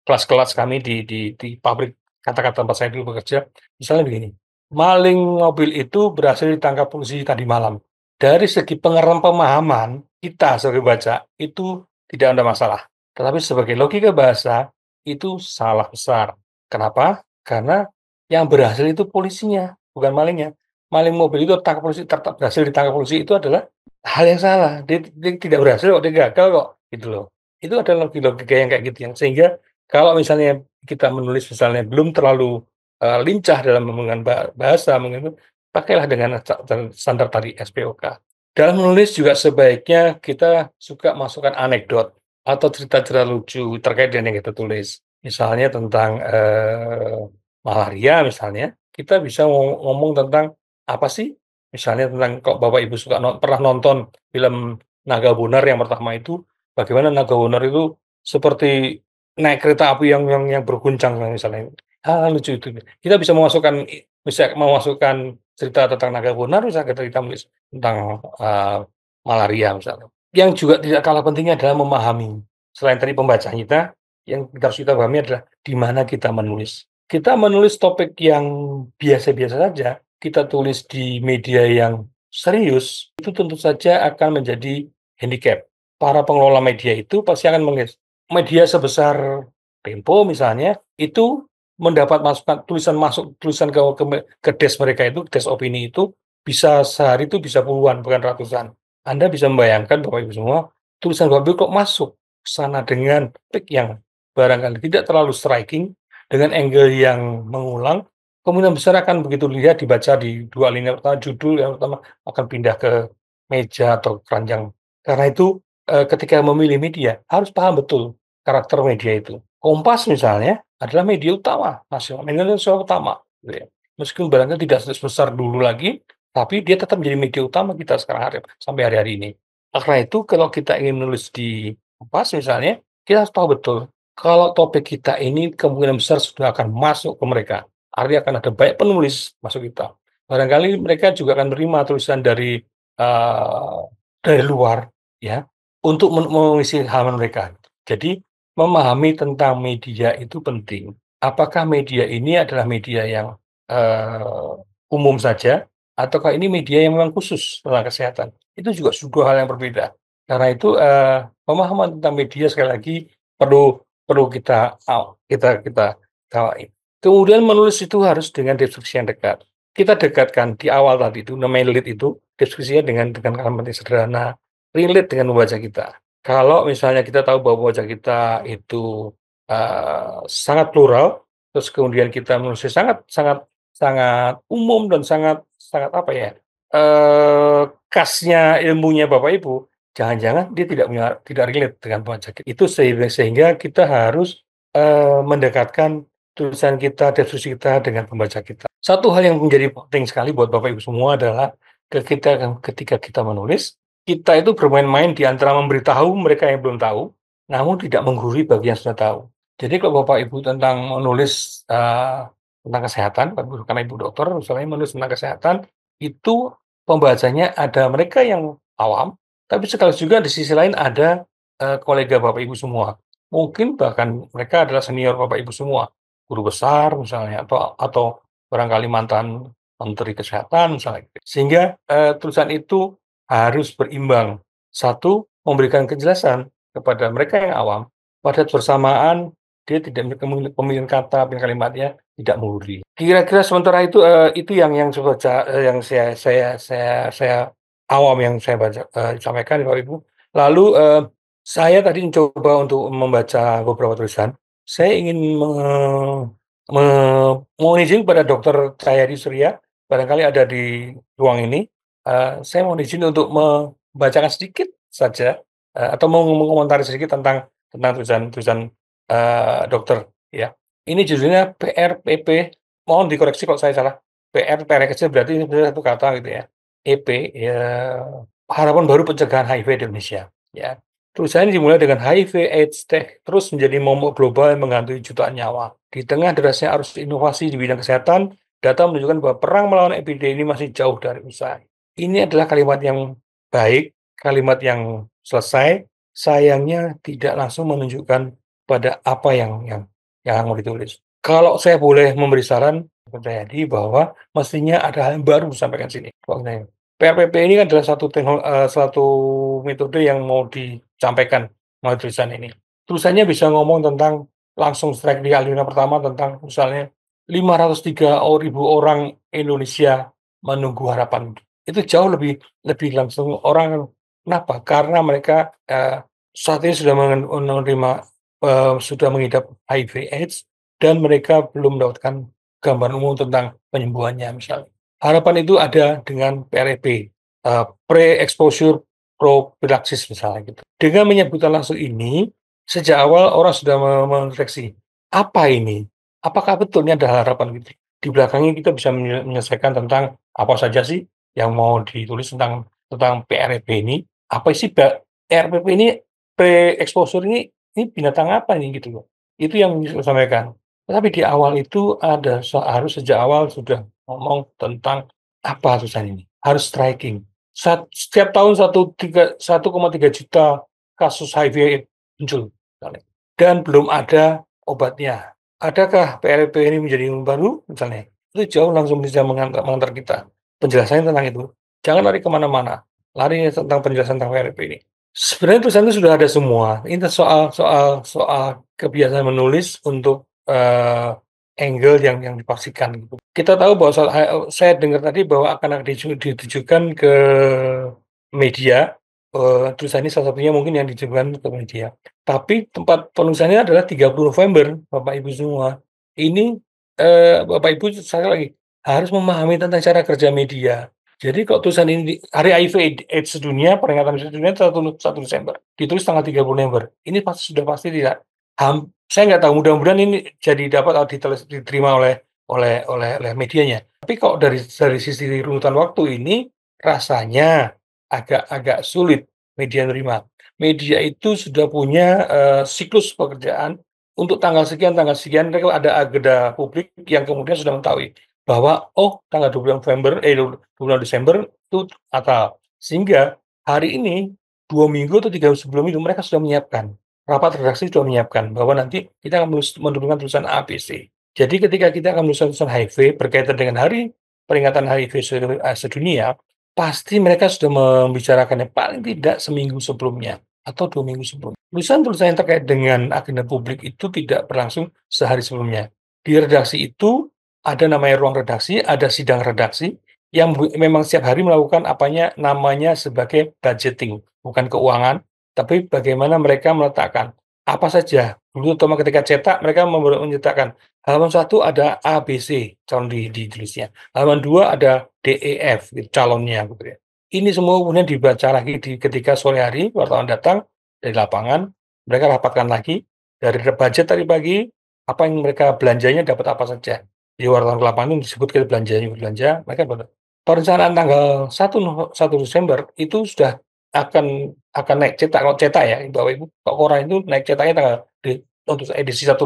kelas-kelas kami di pabrik kata-kata tempat saya dulu bekerja, misalnya begini, "Maling mobil itu berhasil ditangkap polisi tadi malam." Dari segi pemahaman kita sebagai baca, itu tidak ada masalah. Tetapi sebagai logika bahasa, itu salah besar. Kenapa? Karena yang berhasil itu polisinya, bukan malingnya. Maling mobil itu berhasil ditangkap polisi itu adalah hal yang salah. Dia tidak berhasil kok, dia gagal kok, gitu loh. Itu adalah logika yang kayak gitu, yang sehingga kalau misalnya kita menulis misalnya belum terlalu, lincah dalam menggunakan bahasa mungkin itu, pakailah dengan standar tadi SPOK. Dalam menulis juga sebaiknya kita suka masukkan anekdot atau cerita-cerita lucu terkait dengan yang kita tulis. Misalnya tentang, malaria misalnya, kita bisa ngomong tentang apa sih, misalnya tentang kok Bapak Ibu suka pernah nonton film Naga Bonar yang pertama itu, bagaimana Naga Bonar itu seperti naik kereta api yang berguncang misalnya, hal-hal lucu itu. Kita bisa memasukkan cerita tentang Naga Bonar, bisa kita nulis tentang, malaria misalnya. Yang juga tidak kalah pentingnya adalah memahami. Selain tadi pembacaan kita, yang harus kita pahami adalah di mana kita menulis. Kita menulis topik yang biasa-biasa saja, kita tulis di media yang serius, itu tentu saja akan menjadi handicap. Para pengelola media itu pasti akan melihat media sebesar Tempo misalnya, itu mendapat tulisan ke desk mereka itu, desk opini itu, bisa sehari itu bisa puluhan, bukan ratusan. Anda bisa membayangkan Bapak Ibu semua, tulisan Bapak Ibu kok masuk ke sana dengan topik yang barangkali tidak terlalu striking, dengan angle yang mengulang, kemungkinan besar akan begitu lihat dibaca di 2 lini pertama, judul yang pertama akan pindah ke meja atau keranjang. Karena itu, ketika memilih media, harus paham betul karakter media itu. Kompas misalnya adalah media utama media nasional utama, gitu ya. Meskipun barangkali tidak sebesar dulu lagi, tapi dia tetap menjadi media utama kita sekarang sampai hari-hari ini. Karena itu kalau kita ingin menulis di Kompas misalnya, kita harus tahu betul kalau topik kita ini kemungkinan besar sudah akan masuk ke mereka. Artinya akan ada banyak penulis masuk kita. Barangkali mereka juga akan menerima tulisan dari luar ya, untuk mengisi halaman mereka. Jadi memahami tentang media itu penting. Apakah media ini adalah media yang, umum saja, ataukah ini media yang memang khusus tentang kesehatan? Itu juga 2 hal yang berbeda. Karena itu, pemahaman tentang media sekali lagi perlu perlu kita kita kawai. Kemudian menulis itu harus dengan deskripsi yang dekat. Kita dekatkan di awal tadi itu namanya lead itu, deskripsinya dengan kalimat yang sederhana, relate dengan membaca kita. Kalau misalnya kita tahu bahwa wajah kita itu, sangat plural, terus kemudian kita menulisnya sangat sangat sangat umum dan sangat sangat apa ya, khasnya ilmunya Bapak Ibu, jangan-jangan dia tidak relate dengan wajah kita. Itu sehingga kita harus, mendekatkan tulisan kita, deskripsi kita dengan pembaca kita. Satu hal yang menjadi penting sekali buat Bapak Ibu semua adalah ketika kita menulis, kita itu bermain-main di antara memberitahu mereka yang belum tahu, namun tidak menggurui bagi yang sudah tahu. Jadi kalau Bapak Ibu menulis, tentang kesehatan, karena Ibu dokter misalnya menulis tentang kesehatan, itu pembacanya ada mereka yang awam, tapi sekaligus juga di sisi lain ada, kolega Bapak Ibu semua. Mungkin bahkan mereka adalah senior Bapak Ibu semua, guru besar misalnya atau barangkali mantan menteri kesehatan misalnya gitu. Sehingga, tulisan itu harus berimbang. Satu, memberikan kejelasan kepada mereka yang awam, pada bersamaan dia tidak pemilihan kata, pemilihan kalimatnya tidak murni. Kira-kira sementara itu yang yang saya awam yang saya baca sampaikan Bapak Ibu. Lalu, saya tadi mencoba untuk membaca beberapa tulisan. Saya ingin me mohon izin kepada Dokter Cahyadi Surya, barangkali ada di ruang ini, saya mohon izin untuk membacakan sedikit saja, atau mengomentari sedikit tentang tulisan-tulisan, dokter, ya. Ini judulnya PRPP, mohon dikoreksi kalau saya salah. PR kecil berarti ini sebenarnya satu kata gitu ya. EP, ya, harapan baru pencegahan HIV di Indonesia, ya. Tulisannya dimulai dengan HIV/AIDS terus menjadi momok global yang menghantui jutaan nyawa. Di tengah derasnya arus inovasi di bidang kesehatan, data menunjukkan bahwa perang melawan epidemi ini masih jauh dari usai. Ini adalah kalimat yang baik, kalimat yang selesai, sayangnya tidak langsung menunjukkan pada apa yang mau ditulis. Kalau saya boleh memberi saran, Jayadi, bahwa mestinya ada hal yang baru disampaikan sini. PRPP ini kan adalah suatu metode yang mau disampaikan melalui tulisan ini. Tulisannya bisa ngomong tentang langsung strike di alinea pertama tentang misalnya 503.000 orang Indonesia menunggu harapan. Itu jauh lebih lebih langsung orang kenapa? Karena mereka, saat ini sudah menerima, sudah mengidap HIV/AIDS dan mereka belum mendapatkan gambaran umum tentang penyembuhannya misalnya. Harapan itu ada dengan PrEP, pre-exposure prophylaxis misalnya gitu. Dengan menyebutkan langsung ini, sejak awal orang sudah mendeteksi, apa ini? Apakah betul ini ada harapan gitu? Di belakangnya kita bisa menyelesaikan tentang apa saja sih yang mau ditulis tentang PrEP ini, apa sih PrEP ini, pre-exposure ini binatang apa nih gitu loh. Itu yang bisa disampaikan. Tetapi di awal itu harus sejak awal sudah ngomong tentang apa tulisan ini, harus striking. Setiap tahun 1,3 juta kasus HIV muncul misalnya, dan belum ada obatnya. Adakah PrP ini menjadi ilmu baru misalnya? Itu jauh langsung bisa mengantar kita. Penjelasannya tentang itu. Jangan lari kemana-mana, lari tentang penjelasan tentang PrP ini. Sebenarnya tulisan itu sudah ada semua. Ini soal kebiasaan menulis untuk, angle yang dipastikan gitu. Kita tahu bahwa saya dengar tadi bahwa akan ditujukan ke media, tulisan ini salah satunya mungkin yang ditujukan ke media. Tapi tempat penulisannya adalah 30 November, Bapak Ibu semua. Ini, Bapak Ibu sekali lagi, harus memahami tentang cara kerja media. Jadi kalau tulisan ini Hari HIV/AIDS sedunia, peringatan sedunia 1 Desember, ditulis tanggal 30 November. Ini sudah pasti tidak saya nggak tahu, mudah-mudahan ini jadi dapat diterima oleh medianya. Tapi kalau dari sisi runutan waktu ini, rasanya agak sulit media nerima. Media itu sudah punya, siklus pekerjaan untuk tanggal sekian mereka ada agenda publik yang kemudian sudah mengetahui bahwa, oh tanggal 26 Desember itu Natal. Sehingga hari ini 2 minggu atau 3 minggu sebelum itu mereka sudah menyiapkan. Rapat redaksi sudah menyiapkan bahwa nanti kita akan menurunkan tulisan A, B, C. Jadi ketika kita akan menuliskan tulisan HIV berkaitan dengan peringatan HIV sedunia, pasti mereka sudah membicarakannya paling tidak seminggu sebelumnya atau 2 minggu sebelumnya. Tulisan-tulisan yang terkait dengan agenda publik itu tidak berlangsung sehari sebelumnya. Di redaksi itu ada namanya ruang redaksi, ada sidang redaksi yang memang setiap hari melakukan namanya sebagai budgeting, bukan keuangan, tapi bagaimana mereka meletakkan apa saja. Dulu terutama ketika cetak mereka mencetakkan halaman 1 ada A, B, C calon ditulisnya. Halaman 2 ada D, E, F gitu, calonnya gitu ya. Ini semua kemudian dibaca lagi ketika sore hari wartawan datang dari lapangan, mereka rapatkan lagi dari budget tadi pagi, apa yang mereka belanjanya dapat apa saja. Di wartawan ke lapangan disebutkan belanja, mereka perencanaan tanggal 1 Desember itu sudah akan naik cetak. Kalau cetak ya, Bapak Ibu, kalau koran itu naik cetaknya untuk edisi 1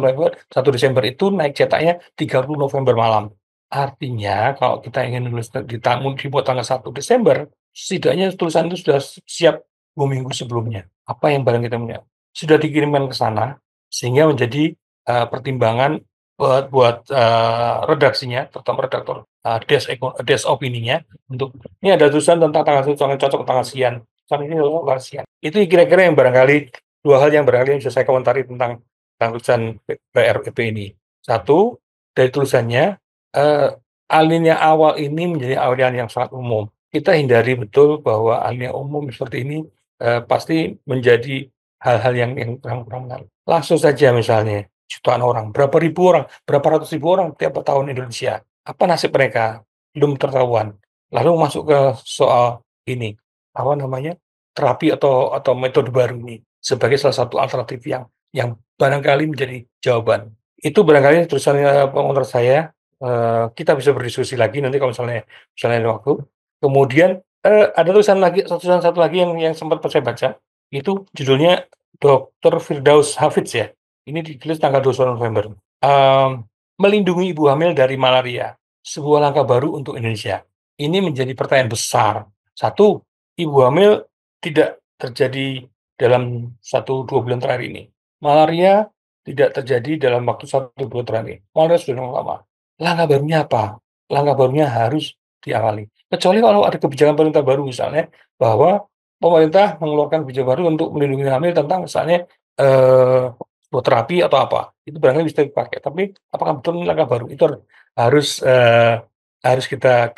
Desember itu naik cetaknya 30 November malam. Artinya kalau kita ingin nulis dibuat tanggal 1 Desember, setidaknya tulisan itu sudah siap 2 minggu sebelumnya. Apa yang barang kita punya, sudah dikirimkan ke sana, sehingga menjadi, pertimbangan buat, redaksinya, terutama redaktor, desk opininya untuk, "Ini ada tulisan tentang tanggal cocok tanggal sekian, kan ini tanggal sekian." Itu kira-kira yang barangkali 2 hal yang barangkali bisa saya komentari tentang tulisan PRPP ini. Satu, dari tulisannya, eee, alinea awal ini menjadi alinea yang sangat umum. Kita hindari betul bahwa alinea umum seperti ini pasti menjadi hal-hal yang kurang menarik. Langsung saja misalnya jutaan orang, berapa ribu orang, berapa ratus ribu orang tiap tahun Indonesia, apa nasib mereka? Belum ketahuan. Lalu masuk ke soal ini, apa namanya, terapi atau metode baru ini sebagai salah satu alternatif yang barangkali menjadi jawaban. Itu barangkali terusannya menurut saya, kita bisa berdiskusi lagi nanti kalau misalnya ada waktu. Kemudian, ada tulisan satu lagi yang sempat saya baca, itu judulnya Dokter Firdaus Hafidz ya, ini ditulis tanggal 21 November, mmm, "Melindungi Ibu Hamil dari Malaria, Sebuah Langkah Baru untuk Indonesia." Ini menjadi pertanyaan besar. Satu, ibu hamil tidak terjadi dalam 1, 2 bulan terakhir ini. Malaria tidak terjadi dalam waktu 1, 2 terakhir. Malaria sudah lama. Langkah barunya apa? Langkah barunya harus diawali. Kecuali kalau ada kebijakan pemerintah baru misalnya, bahwa pemerintah mengeluarkan kebijakan baru untuk melindungi hamil tentang misalnya, sebuah terapi atau apa, itu barangkali bisa dipakai. Tapi apakah betul ini langkah baru? Itu harus, harus kita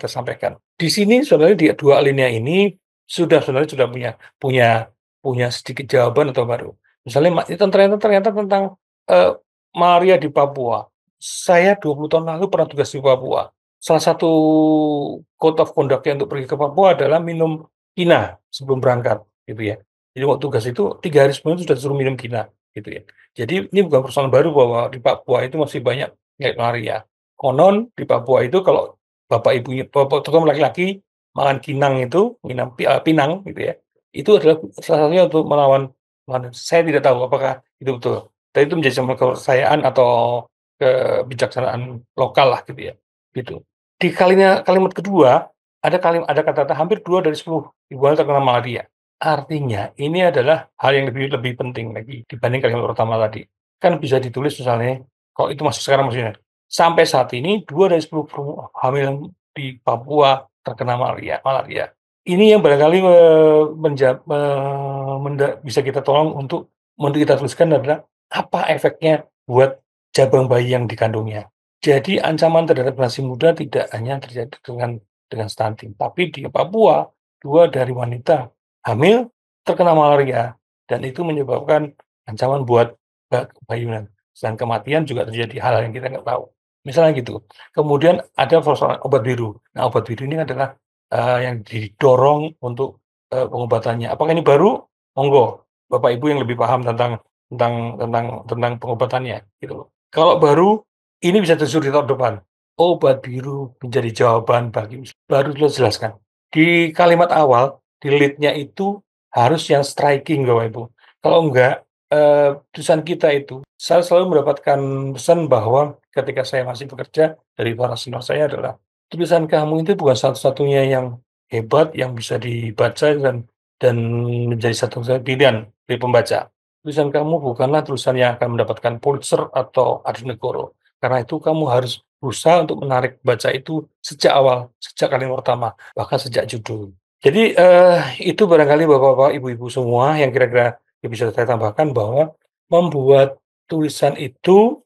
sampaikan. Di sini sebenarnya di 2 alinea ini sebenarnya sudah punya punya punya sedikit jawaban atau baru. Misalnya itu ternyata tentang, eee, malaria di Papua. Saya 20 tahun lalu pernah tugas di Papua. Salah satu code of conduct-nya untuk pergi ke Papua adalah minum kina sebelum berangkat, gitu ya. Jadi waktu tugas itu 3 hari sebelum itu sudah disuruh minum kina, gitu ya. Jadi ini bukan persoalan baru bahwa di Papua itu masih banyak malaria. Konon di Papua itu kalau bapak ibunya terutama laki-laki makan kinang itu, pinang gitu ya, itu adalah salah satunya untuk melawan saya tidak tahu apakah itu betul. Tapi itu menjadi sebuah kepercayaan atau kebijaksanaan lokal lah gitu ya, gitu. Di kalimat kedua, ada kata-kata hampir 2 dari 10 ibu hamil terkena malaria. Artinya ini adalah hal yang lebih lebih penting lagi dibanding kalimat pertama tadi. Kan bisa ditulis misalnya, kalau itu masih sekarang maksudnya, sampai saat ini 2 dari 10 hamil di Papua terkena malaria. Ini yang barangkali, bisa kita tolong untuk kita tuliskan adalah apa efeknya buat jabang bayi yang dikandungnya. Jadi ancaman terhadap generasi muda tidak hanya terjadi dengan stunting, tapi di Papua 2 dari wanita hamil terkena malaria dan itu menyebabkan ancaman buat kebayunan dan kematian juga terjadi hal yang kita nggak tahu. Misalnya gitu. Kemudian ada persoalan obat biru. Nah, obat biru ini adalah, yang didorong untuk, pengobatannya. Apakah ini baru? Monggo, Bapak Ibu yang lebih paham tentang pengobatannya, gitu loh. Kalau baru, ini bisa terjadi di tahun depan. Obat biru menjadi jawaban bagi baru beliau jelaskan. Di kalimat awal, di lead-nya itu harus yang striking Bapak Ibu. Kalau enggak, tulisan kita itu saya selalu mendapatkan pesan bahwa ketika saya masih bekerja dari para senior saya adalah, "Tulisan kamu itu bukan satu-satunya yang hebat yang bisa dibaca dan menjadi satu-satunya pilihan dari pembaca. Tulisan kamu bukanlah tulisan yang akan mendapatkan Pulitzer atau Adi karena itu kamu harus berusaha untuk menarik baca itu sejak awal, sejak kalimat pertama, bahkan sejak judul." Jadi, itu barangkali Bapak-bapak, Ibu-ibu semua yang kira-kira yang bisa saya tambahkan bahwa membuat tulisan itu,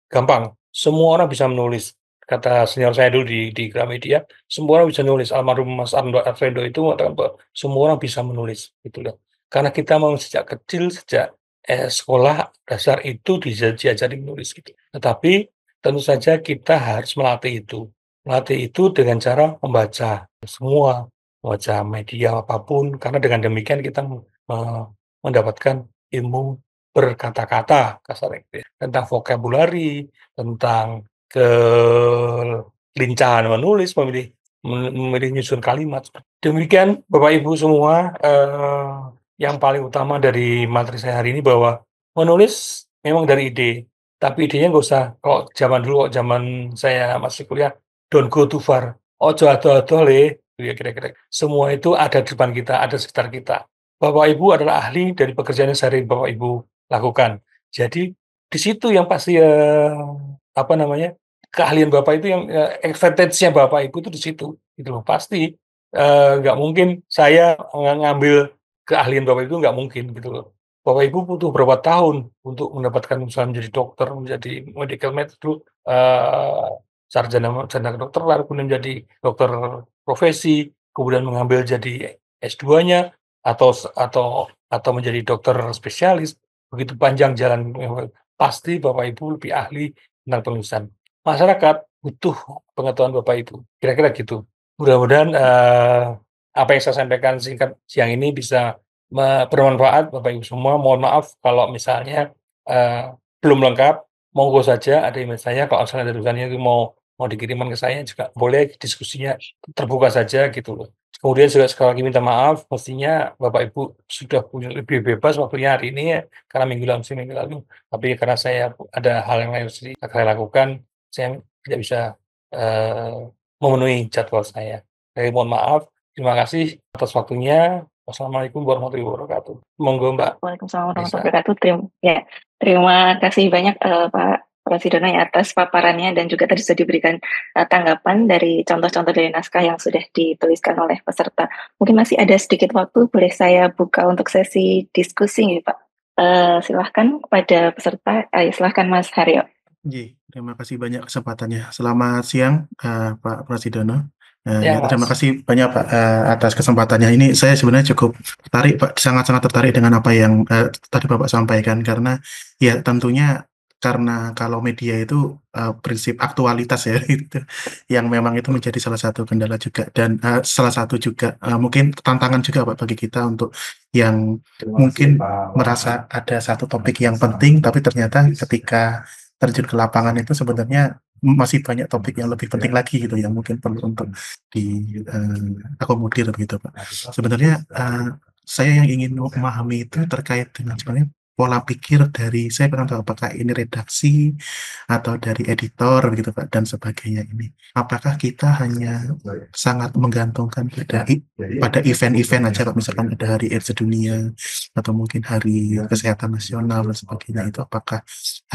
gampang, semua orang bisa menulis. Kata senior saya dulu di Gramedia, semua orang bisa nulis. Almarhum Mas Arswendo itu mengatakan bahwa semua orang bisa menulis, gitu loh. Karena kita memang sejak kecil, sejak, sekolah dasar itu diajari menulis gitu. Tetapi tentu saja kita harus melatih itu. Melatih itu dengan cara membaca semua, membaca media apapun, karena dengan demikian kita mendapatkan ilmu berkata-kata, kasarnya gitu ya, tentang vokabulari, tentang kelincahan menulis, memilih nyusun kalimat. Demikian Bapak Ibu semua, yang paling utama dari materi saya hari ini bahwa menulis memang dari ide, tapi idenya nggak usah kalau zaman dulu, zaman saya masih kuliah, "Don't go too far." Ojo ado-ado le, gitu ya kira-kira. Semua itu ada di depan kita, ada sekitar kita. Bapak Ibu adalah ahli dari pekerjaan yang sehari Bapak Ibu lakukan. Jadi di situ yang pasti, apa namanya, keahlian Bapak itu yang, advantage-nya Bapak Ibu itu di situ, gitu loh. Pasti, nggak mungkin saya ngambil keahlian Bapak Ibu nggak mungkin, gitu loh. Bapak Ibu butuh berapa tahun untuk mendapatkan misalnya menjadi dokter, menjadi medical med dulu, sarjana sarjana kedokteran, kemudian jadi dokter profesi, kemudian mengambil jadi S2-nya atau menjadi dokter spesialis, begitu panjang jalan, pasti Bapak Ibu lebih ahli tentang penulisan. Masyarakat butuh pengetahuan Bapak Ibu, kira-kira gitu. Mudah-mudahan, apa yang saya sampaikan singkat siang ini bisa bermanfaat Bapak Ibu semua. Mohon maaf kalau misalnya, belum lengkap, monggo saja ada email saya, kalau misalnya ada tulisannya itu mau dikirimkan ke saya juga boleh, diskusinya terbuka saja gitu loh. Kemudian juga sekali lagi minta maaf, mestinya Bapak Ibu sudah punya lebih bebas waktunya hari ini ya, karena minggu lalu. Tapi karena saya ada hal yang lain yang mesti saya lakukan, saya tidak bisa, memenuhi jadwal saya. Jadi mohon maaf, terima kasih atas waktunya. Wassalamualaikum warahmatullahi wabarakatuh. Monggo Mbak Waalaikumsalam warahmatullahi Nisa. wabarakatuh. Terima kasih banyak Pak Prasidono ya atas paparannya dan juga tadi sudah diberikan tanggapan dari contoh-contoh dari naskah yang sudah dituliskan oleh peserta. Mungkin masih ada sedikit waktu, boleh saya buka untuk sesi diskusi nih Pak. Silahkan kepada peserta, silahkan Mas Haryo. Terima kasih banyak kesempatannya. Selamat siang, Pak Prasidono. Ya, Terima Mas. kasih banyak Pak atas kesempatannya. Ini saya sebenarnya cukup tertarik Pak, sangat-sangat tertarik dengan apa yang tadi Bapak sampaikan karena ya tentunya karena kalau media itu prinsip aktualitas ya gitu, yang memang itu menjadi salah satu kendala juga dan salah satu juga mungkin tantangan juga Pak bagi kita untuk yang mungkin merasa ada satu topik yang penting tapi ternyata ketika terjun ke lapangan itu sebenarnya masih banyak topik yang lebih penting lagi gitu yang mungkin perlu untuk diakomodir begitu Pak. Sebenarnya saya yang ingin memahami itu terkait dengan sebenarnya pola pikir dari saya pengen tahu apakah ini redaksi atau dari editor begitu Pak dan sebagainya ini. Apakah kita hanya sangat menggantungkan pada event-event aja Pak, misalkan ada hari AIDS sedunia atau mungkin hari kesehatan nasional dan sebagainya itu apakah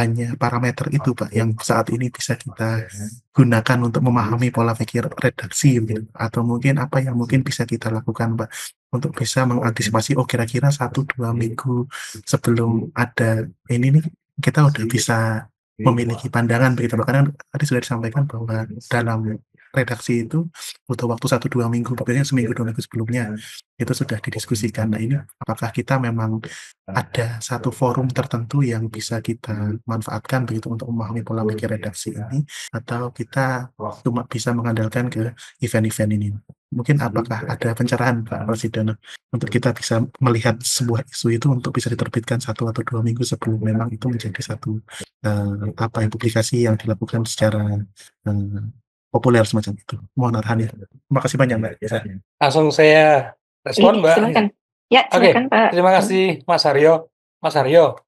hanya parameter itu Pak yang saat ini bisa kita gunakan untuk memahami pola pikir redaksi gitu. Atau mungkin apa yang mungkin bisa kita lakukan Pak untuk bisa mengantisipasi oh kira-kira 1-2 minggu sebelum ada ini nih kita udah bisa memiliki pandangan begitu Pak. Karena tadi sudah disampaikan bahwa dalam redaksi itu butuh waktu 1-2 minggu, pokoknya seminggu 2 minggu sebelumnya itu sudah didiskusikan. Nah ini apakah kita memang ada satu forum tertentu yang bisa kita manfaatkan begitu untuk memahami pola pikir redaksi ini atau kita cuma bisa mengandalkan ke event-event ini. Mungkin apakah ada pencerahan Pak Prasidono untuk kita bisa melihat sebuah isu itu untuk bisa diterbitkan 1 atau 2 minggu sebelum memang itu menjadi satu publikasi yang dilakukan secara populer semacam itu. Mohon arahannya. Terima kasih banyak Mbak. Langsung saya respon Mbak. Silakan. Ya, Oke, silakan Pak. terima kasih Mas Haryo. Mas Haryo,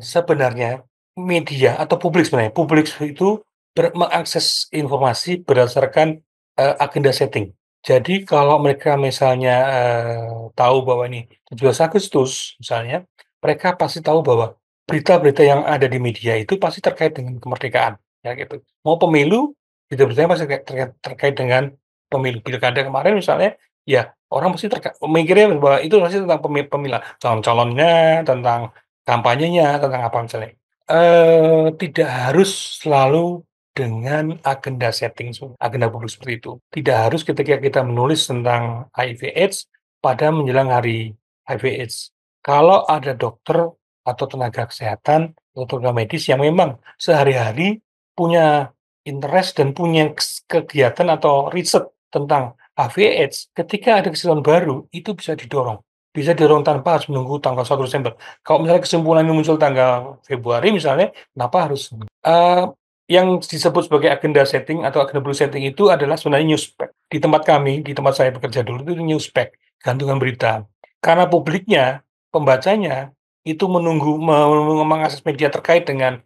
sebenarnya media atau publik sebenarnya, publik itu mengakses informasi berdasarkan, agenda setting. Jadi kalau mereka misalnya, tahu bahwa ini 17 Agustus misalnya, mereka pasti tahu bahwa berita-berita yang ada di media itu pasti terkait dengan kemerdekaan, ya gitu. Mau pemilu, berita-beritanya pasti terkait dengan pemilu. Pilkada kemarin misalnya, ya orang pasti mikirnya bahwa itu pasti tentang pemilihan, calon-calonnya, tentang kampanyenya, tentang apa misalnya. Tidak harus selalu dengan agenda setting, agenda publik seperti itu. Tidak harus ketika kita menulis tentang HIV/AIDS pada menjelang hari HIV/AIDS. Kalau ada dokter atau tenaga kesehatan atau tenaga medis yang memang sehari-hari punya interest dan punya kegiatan atau riset tentang HIV/AIDS, ketika ada kesimpulan baru, itu bisa didorong. Bisa didorong tanpa harus menunggu tanggal 1 Desember. Kalau misalnya kesimpulan ini muncul tanggal Februari misalnya, kenapa harus yang disebut sebagai agenda setting atau agenda blue setting itu adalah sebenarnya newspek. Di tempat kami, di tempat saya bekerja dulu itu newspek, gantungan berita. Karena publiknya, pembacanya, itu menunggu mengakses media terkait dengan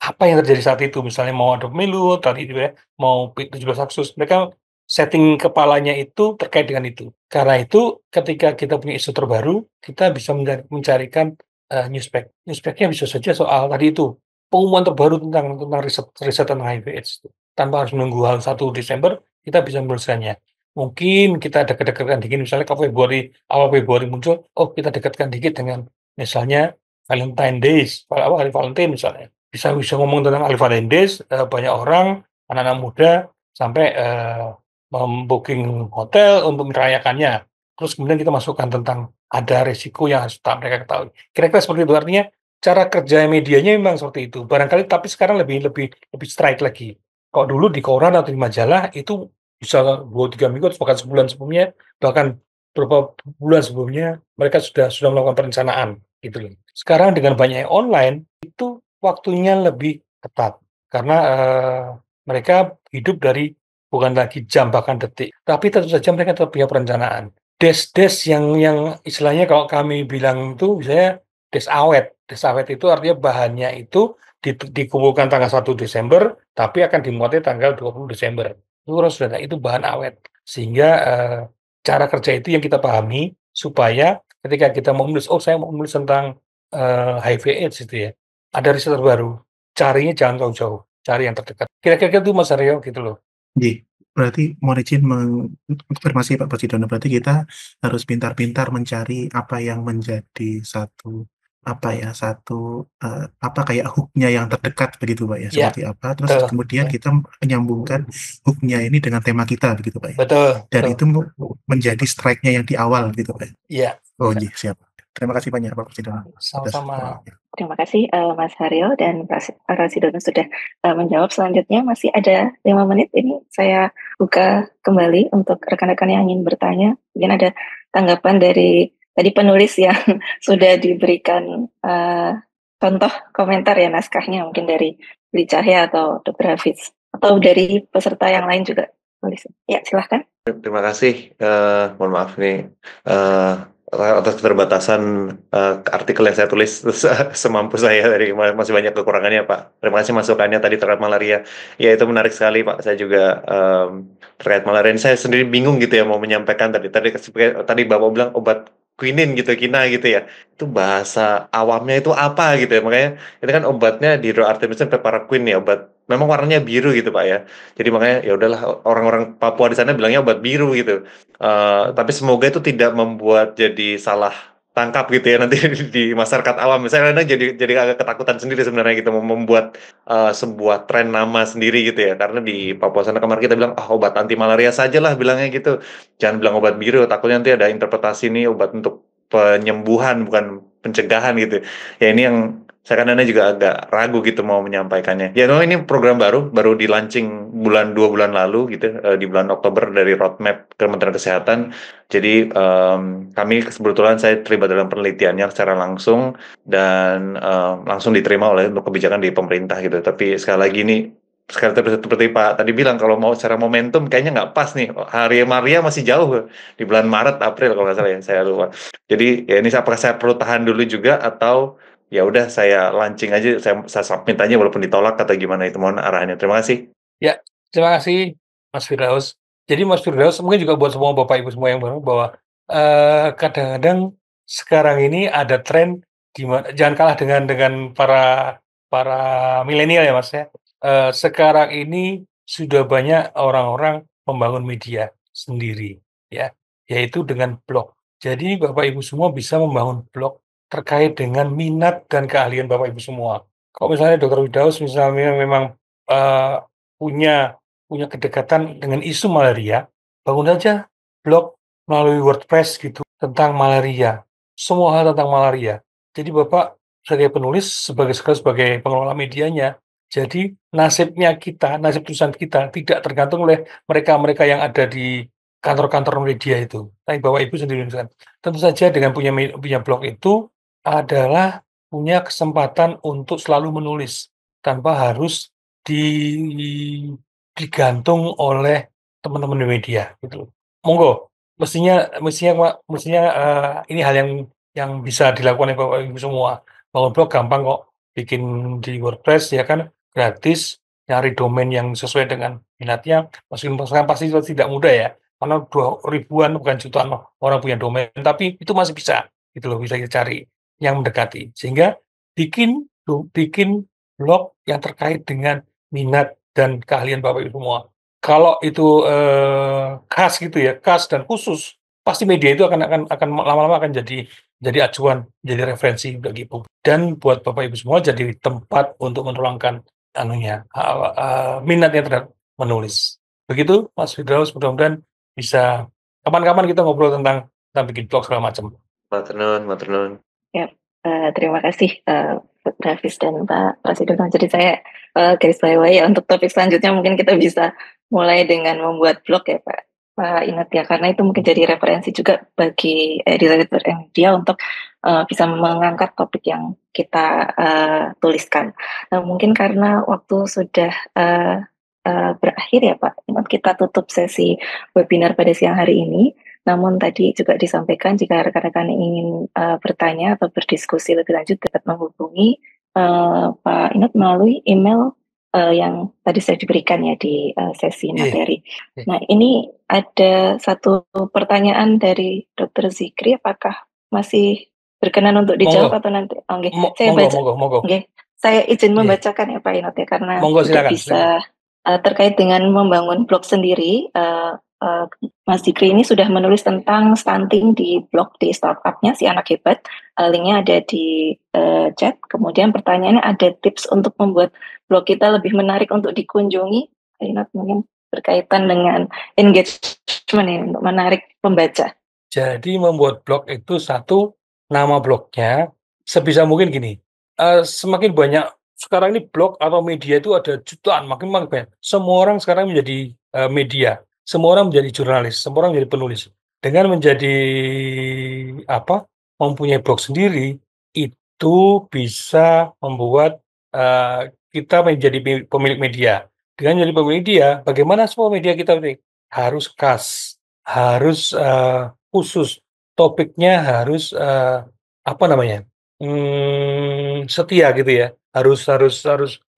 apa yang terjadi saat itu. Misalnya mau ada pemilu, tadi itu ya, mau 17 Agustus, mereka setting kepalanya itu terkait dengan itu. Karena itu ketika kita punya isu terbaru, kita bisa mencarikan newspek. Newspeknya bisa saja soal tadi itu, pengumuman terbaru tentang riset tentang HIV/AIDS itu. Tanpa harus menunggu 1 Desember, kita bisa menuliskannya. Mungkin kita dekat-dekatkan dikit, misalnya ke Februari, awal Februari muncul, oh kita dekatkan dikit dengan misalnya Valentine Days, hari Valentine misalnya. Bisa ngomong tentang hari Valentine Days, banyak orang, anak-anak muda, sampai membooking hotel untuk merayakannya. Terus kemudian kita masukkan tentang ada risiko yang harus mereka ketahui. Kira-kira seperti itu, artinya cara kerja medianya memang seperti itu. Barangkali tapi sekarang lebih lebih lebih strike lagi. Kalau dulu di koran atau di majalah itu bisa 2, 3 minggu atau bahkan sebulan sebelumnya, bahkan beberapa bulan sebelumnya mereka sudah melakukan perencanaan, gitu loh. Sekarang dengan banyaknya online, itu waktunya lebih ketat karena, mereka hidup dari bukan lagi jam bahkan detik, tapi tentu saja mereka tetap punya perencanaan. Des yang istilahnya kalau kami bilang itu misalnya des awet. Des awet itu artinya bahannya itu dikumpulkan tanggal 1 Desember, tapi akan dimuatnya tanggal 20 Desember. Itu harus sudah itu bahan awet. Sehingga, cara kerja itu yang kita pahami supaya ketika kita mau menulis, "Oh, saya mau menulis tentang, HIV/AIDS," gitu ya, ada riset terbaru, carinya jangan jauh-jauh, cari yang terdekat. Kira-kira itu Mas Aryo, gitu loh. Nggih, berarti mohon izin mengkonfirmasi Pak Prasidono, berarti kita harus pintar-pintar mencari apa yang menjadi satu, apa ya, satu, apa, kayak hook-nya yang terdekat begitu, Pak, ya, Iya, seperti apa, terus betul kemudian betul. kita menyambungkan hook-nya ini dengan tema kita begitu, Pak, ya? Betul Dan betul. itu menjadi strike-nya yang di awal gitu, Pak, ya? Iya, Oh, iya. nggih, siap. Terima kasih banyak Pak Prasidono atas Sama-sama. Terima kasih, Mas Haryo dan Pak Rasidono sudah menjawab. Selanjutnya masih ada 5 menit, ini saya buka kembali untuk rekan-rekan yang ingin bertanya. Mungkin ada tanggapan dari tadi penulis yang sudah diberikan contoh komentar ya naskahnya, mungkin dari Li Cahya atau Dr. Hafiz, atau dari peserta yang lain juga tulis. Ya, silahkan. Terima kasih, mohon maaf nih, atas keterbatasan, artikel yang saya tulis semampu saya, dari masih banyak kekurangannya, Pak. Terima kasih masukannya tadi terkait malaria. Ya, itu menarik sekali, Pak. Saya juga, terkait malaria ini saya sendiri bingung gitu ya mau menyampaikan tadi Bapak bilang obat quinine gitu, quina gitu ya. Itu bahasa awamnya itu apa gitu ya, makanya itu kan obatnya dihidroartemisinin piperacin ya, obat memang warnanya biru gitu, Pak, ya. Jadi makanya ya udahlah orang-orang Papua di sana bilangnya obat biru gitu. Tapi semoga itu tidak membuat jadi salah tangkap gitu ya nanti di masyarakat awam. Misalnya jadi agak ketakutan sendiri sebenarnya gitu membuat sebuah tren nama sendiri gitu ya. Karena di Papua sana kemarin kita bilang obat anti malaria saja lah bilangnya gitu. Jangan bilang obat biru, takutnya nanti ada interpretasi ini obat untuk penyembuhan bukan pencegahan gitu. Ya ini yang saya kadang-kadang juga agak ragu gitu mau menyampaikannya. Ya, memang ini program baru di-launching 2 bulan lalu gitu, di bulan Oktober dari roadmap Kementerian Kesehatan. Jadi kami kebetulan saya terlibat dalam penelitiannya secara langsung dan langsung diterima oleh untuk kebijakan di pemerintah gitu. Tapi sekali lagi ini seperti Pak tadi bilang kalau mau secara momentum kayaknya nggak pas nih. Hari Maria masih jauh di bulan Maret April kalau nggak salah ya, saya lupa. Jadi ya ini apakah saya perlu tahan dulu juga atau ya udah saya launching aja, saya submit aja walaupun ditolak atau gimana, itu mohon arahannya. Terima kasih. Ya, terima kasih Mas Firdaus. Jadi Mas Firdaus mungkin juga buat semua Bapak Ibu semua yang baru bahwa kadang-kadang sekarang ini ada tren jangan kalah dengan para para milenial ya Mas ya. Sekarang ini sudah banyak orang-orang membangun media sendiri ya, yaitu dengan blog. Jadi Bapak Ibu semua bisa membangun blog terkait dengan minat dan keahlian Bapak Ibu semua. Kalau misalnya Dr. Firdaus misalnya memang punya punya kedekatan dengan isu malaria, bangun aja blog melalui WordPress gitu tentang malaria, semua hal tentang malaria. Jadi Bapak sebagai penulis, sebagai pengelola medianya, jadi nasibnya kita, nasib tulisan kita tidak tergantung oleh mereka-mereka yang ada di kantor-kantor media itu, tapi Bapak Ibu sendiri misalkan. Tentu saja dengan punya blog itu adalah punya kesempatan untuk selalu menulis, tanpa harus digantung oleh teman-teman di media, gitu. Monggo, mestinya, ini hal yang bisa dilakukan oleh Bapak Ibu semua. Bangun blog gampang kok, bikin di WordPress ya kan, gratis, nyari domain yang sesuai dengan minatnya, meskipun pasti tidak mudah ya, karena ribuan bukan jutaan orang punya domain, tapi itu masih bisa, gitu loh, bisa kita cari yang mendekati. Sehingga bikin blog yang terkait dengan minat dan keahlian Bapak Ibu semua. Kalau itu, khas gitu ya, khas dan khusus, pasti media itu akan lama-lama akan jadi acuan, jadi referensi bagi publik. Dan buat Bapak Ibu semua jadi tempat untuk menuangkan minatnya terhadap menulis. Begitu Mas Firdaus, mudah-mudahan bisa kapan-kapan kita ngobrol tentang bikin blog segala macam. Matur nuwun. Ya, terima kasih Pak Davis dan Pak Presiden. Jadi saya garis bawahi ya untuk topik selanjutnya mungkin kita bisa mulai dengan membuat blog ya Pak Inat ya, karena itu mungkin jadi referensi juga bagi editor media untuk bisa mengangkat topik yang kita tuliskan. Mungkin karena waktu sudah berakhir ya Pak Inat, kita tutup sesi webinar pada siang hari ini. Namun tadi juga disampaikan jika rekan-rekan ingin bertanya atau berdiskusi lebih lanjut dapat menghubungi Pak Inut melalui email yang tadi saya diberikan ya di sesi materi. Nah, ini ada satu pertanyaan dari Dr. Zikri, apakah masih berkenan untuk dijawab atau nanti? Saya baca. Saya izin membacakan ya Pak Inut ya, karena tidak bisa terkait dengan membangun blog sendiri. Mas Zikri ini sudah menulis tentang stunting di blog di startupnya Si Anak Hebat. Linknya ada di chat. Kemudian pertanyaannya, ada tips untuk membuat blog kita lebih menarik untuk dikunjungi? Inat mungkin berkaitan dengan engagement ini untuk menarik pembaca. Jadi membuat blog itu satu, nama blognya sebisa mungkin gini. Semakin banyak sekarang ini blog atau media itu ada jutaan, makin banyak. Semua orang sekarang menjadi media. Semua orang menjadi jurnalis, semua orang menjadi penulis. Dengan menjadi mempunyai blog sendiri, itu bisa membuat kita menjadi pemilik media. Dengan menjadi pemilik media, bagaimana semua media kita ini? Harus khas, harus khusus, topiknya harus setia gitu ya, harus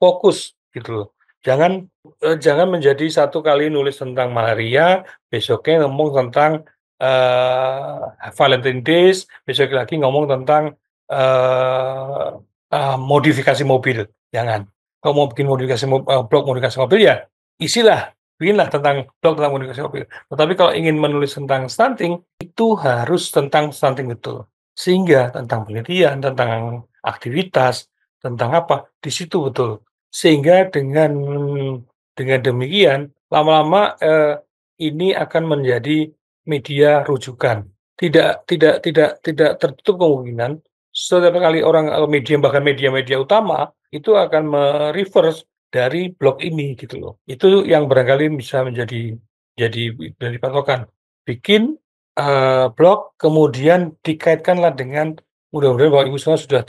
fokus gitu loh. Jangan menjadi satu kali nulis tentang malaria, besoknya ngomong tentang Valentine Days, besok lagi ngomong tentang modifikasi mobil. Jangan. Kalau mau bikin blog modifikasi mobil ya bikinlah tentang blog tentang modifikasi mobil. Tetapi kalau ingin menulis tentang stunting, itu harus tentang stunting betul. Sehingga tentang penelitian, tentang aktivitas, tentang apa, di situ betul. Sehingga dengan demikian, lama-lama ini akan menjadi media rujukan. Tidak tertutup kemungkinan setiap kali orang media, bahkan media-media utama itu akan mereverse dari blog ini gitu loh. Itu yang barangkali bisa menjadi dari patokan. Bikin blog, kemudian dikaitkanlah dengan, mudah-mudahan Bapak Ibu semua sudah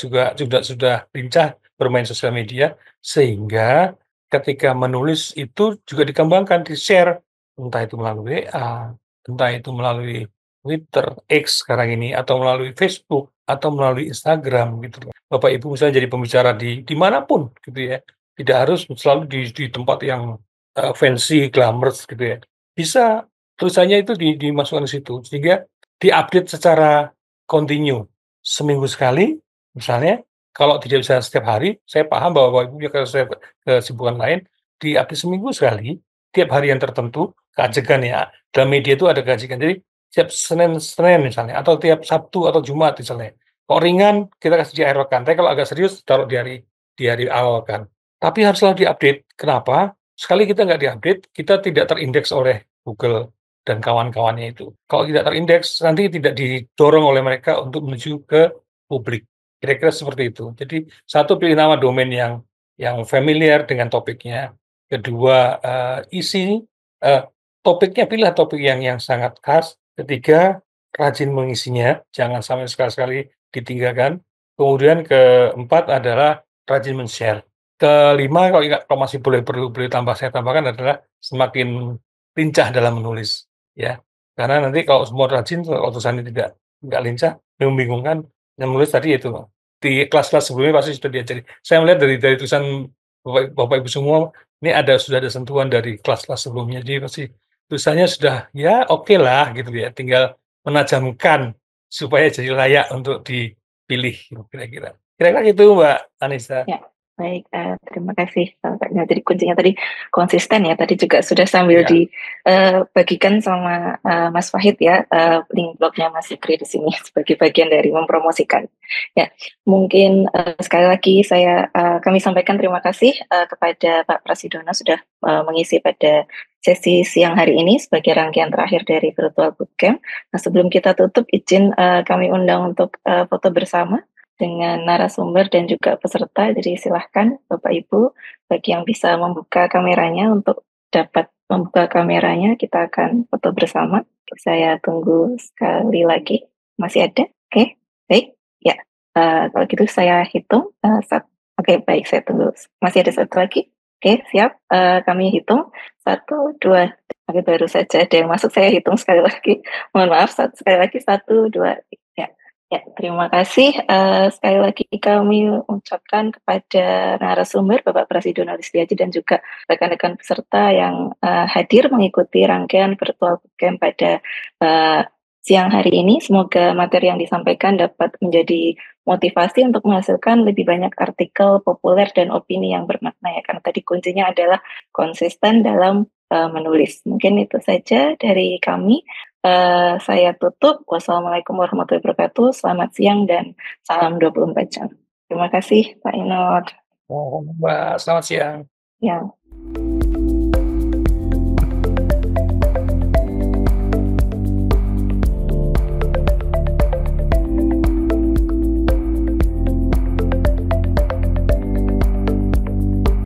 lincah bermain sosial media, sehingga ketika menulis itu juga dikembangkan, di-share, entah itu melalui WA, entah itu melalui Twitter, X sekarang ini, atau melalui Facebook, atau melalui Instagram gitu. Bapak Ibu misalnya jadi pembicara di manapun gitu ya. Tidak harus selalu di tempat yang fancy, glamorous gitu ya. Bisa tulisannya itu dimasukkan ke situ, sehingga diupdate secara kontinu. Seminggu sekali, misalnya, kalau tidak bisa setiap hari, saya paham bahwa Bapak Ibu punya kesibukan lain, diupdate seminggu sekali, tiap hari yang tertentu, keajegan ya. Dalam media itu ada keajegan. Jadi tiap Senin misalnya, atau tiap Sabtu atau Jumat misalnya. Kalau ringan, kita kasih di akhir pekan. Tapi kalau agak serius, taruh di hari awal pekan. Tapi harus selalu diupdate. Kenapa? Sekali kita nggak diupdate, kita tidak terindeks oleh Google dan kawan-kawannya itu. Kalau tidak terindeks, nanti tidak didorong oleh mereka untuk menuju ke publik. Kira-kira seperti itu. Jadi, satu, pilih nama domain yang familiar dengan topiknya. Kedua, isi topiknya, pilih topik yang sangat khas. Ketiga, rajin mengisinya, jangan sampai sekali-sekali ditinggalkan. Kemudian keempat adalah rajin men-share. Kelima, kalau masih perlu saya tambahkan adalah semakin lincah dalam menulis, ya. Karena nanti kalau semua rajin, kalau tulisannya tidak lincah, membingungkan, yang menulis tadi itu, di kelas-kelas sebelumnya pasti sudah diajari. Saya melihat dari tulisan Bapak Ibu semua, ini sudah ada sentuhan dari kelas-kelas sebelumnya, jadi pasti tulisannya sudah ya oke lah gitu ya, tinggal menajamkan supaya jadi layak untuk dipilih kira-kira. Kira-kira gitu Mbak Anissa. Ya, baik, terima kasih. Jadi kuncinya tadi konsisten ya. Tadi juga sudah sambil dibagikan sama Mas Wahid ya, link blognya Mas Zikri di sini sebagai bagian dari mempromosikan. Ya, mungkin sekali lagi saya kami sampaikan terima kasih kepada Pak Prasidona sudah mengisi pada sesi siang hari ini sebagai rangkaian terakhir dari Virtual Bootcamp. Nah, sebelum kita tutup, izin kami undang untuk foto bersama dengan narasumber dan juga peserta. Jadi silahkan Bapak Ibu, bagi yang bisa membuka kameranya untuk dapat membuka kameranya, kita akan foto bersama. Saya tunggu sekali lagi. Masih ada? Oke, baik. Ya, kalau gitu saya hitung. Oke, baik, saya tunggu. Masih ada satu lagi? Oke, siap. Kami hitung. 1, 2. Oke, baru saja ada yang masuk. Saya hitung sekali lagi. Mohon maaf, sekali lagi. 1, 2, 3. Ya, terima kasih. Sekali lagi kami ucapkan kepada narasumber Bapak Prasidona Listiaji dan juga rekan-rekan peserta yang hadir mengikuti rangkaian Virtual Bootcamp pada siang hari ini. Semoga materi yang disampaikan dapat menjadi motivasi untuk menghasilkan lebih banyak artikel populer dan opini yang bermakna ya, karena tadi kuncinya adalah konsisten dalam menulis. Mungkin itu saja dari kami. Saya tutup. Wassalamualaikum warahmatullahi wabarakatuh. Selamat siang dan salam 24 jam. Terima kasih Pak Inot. Mbak, selamat siang. Ya.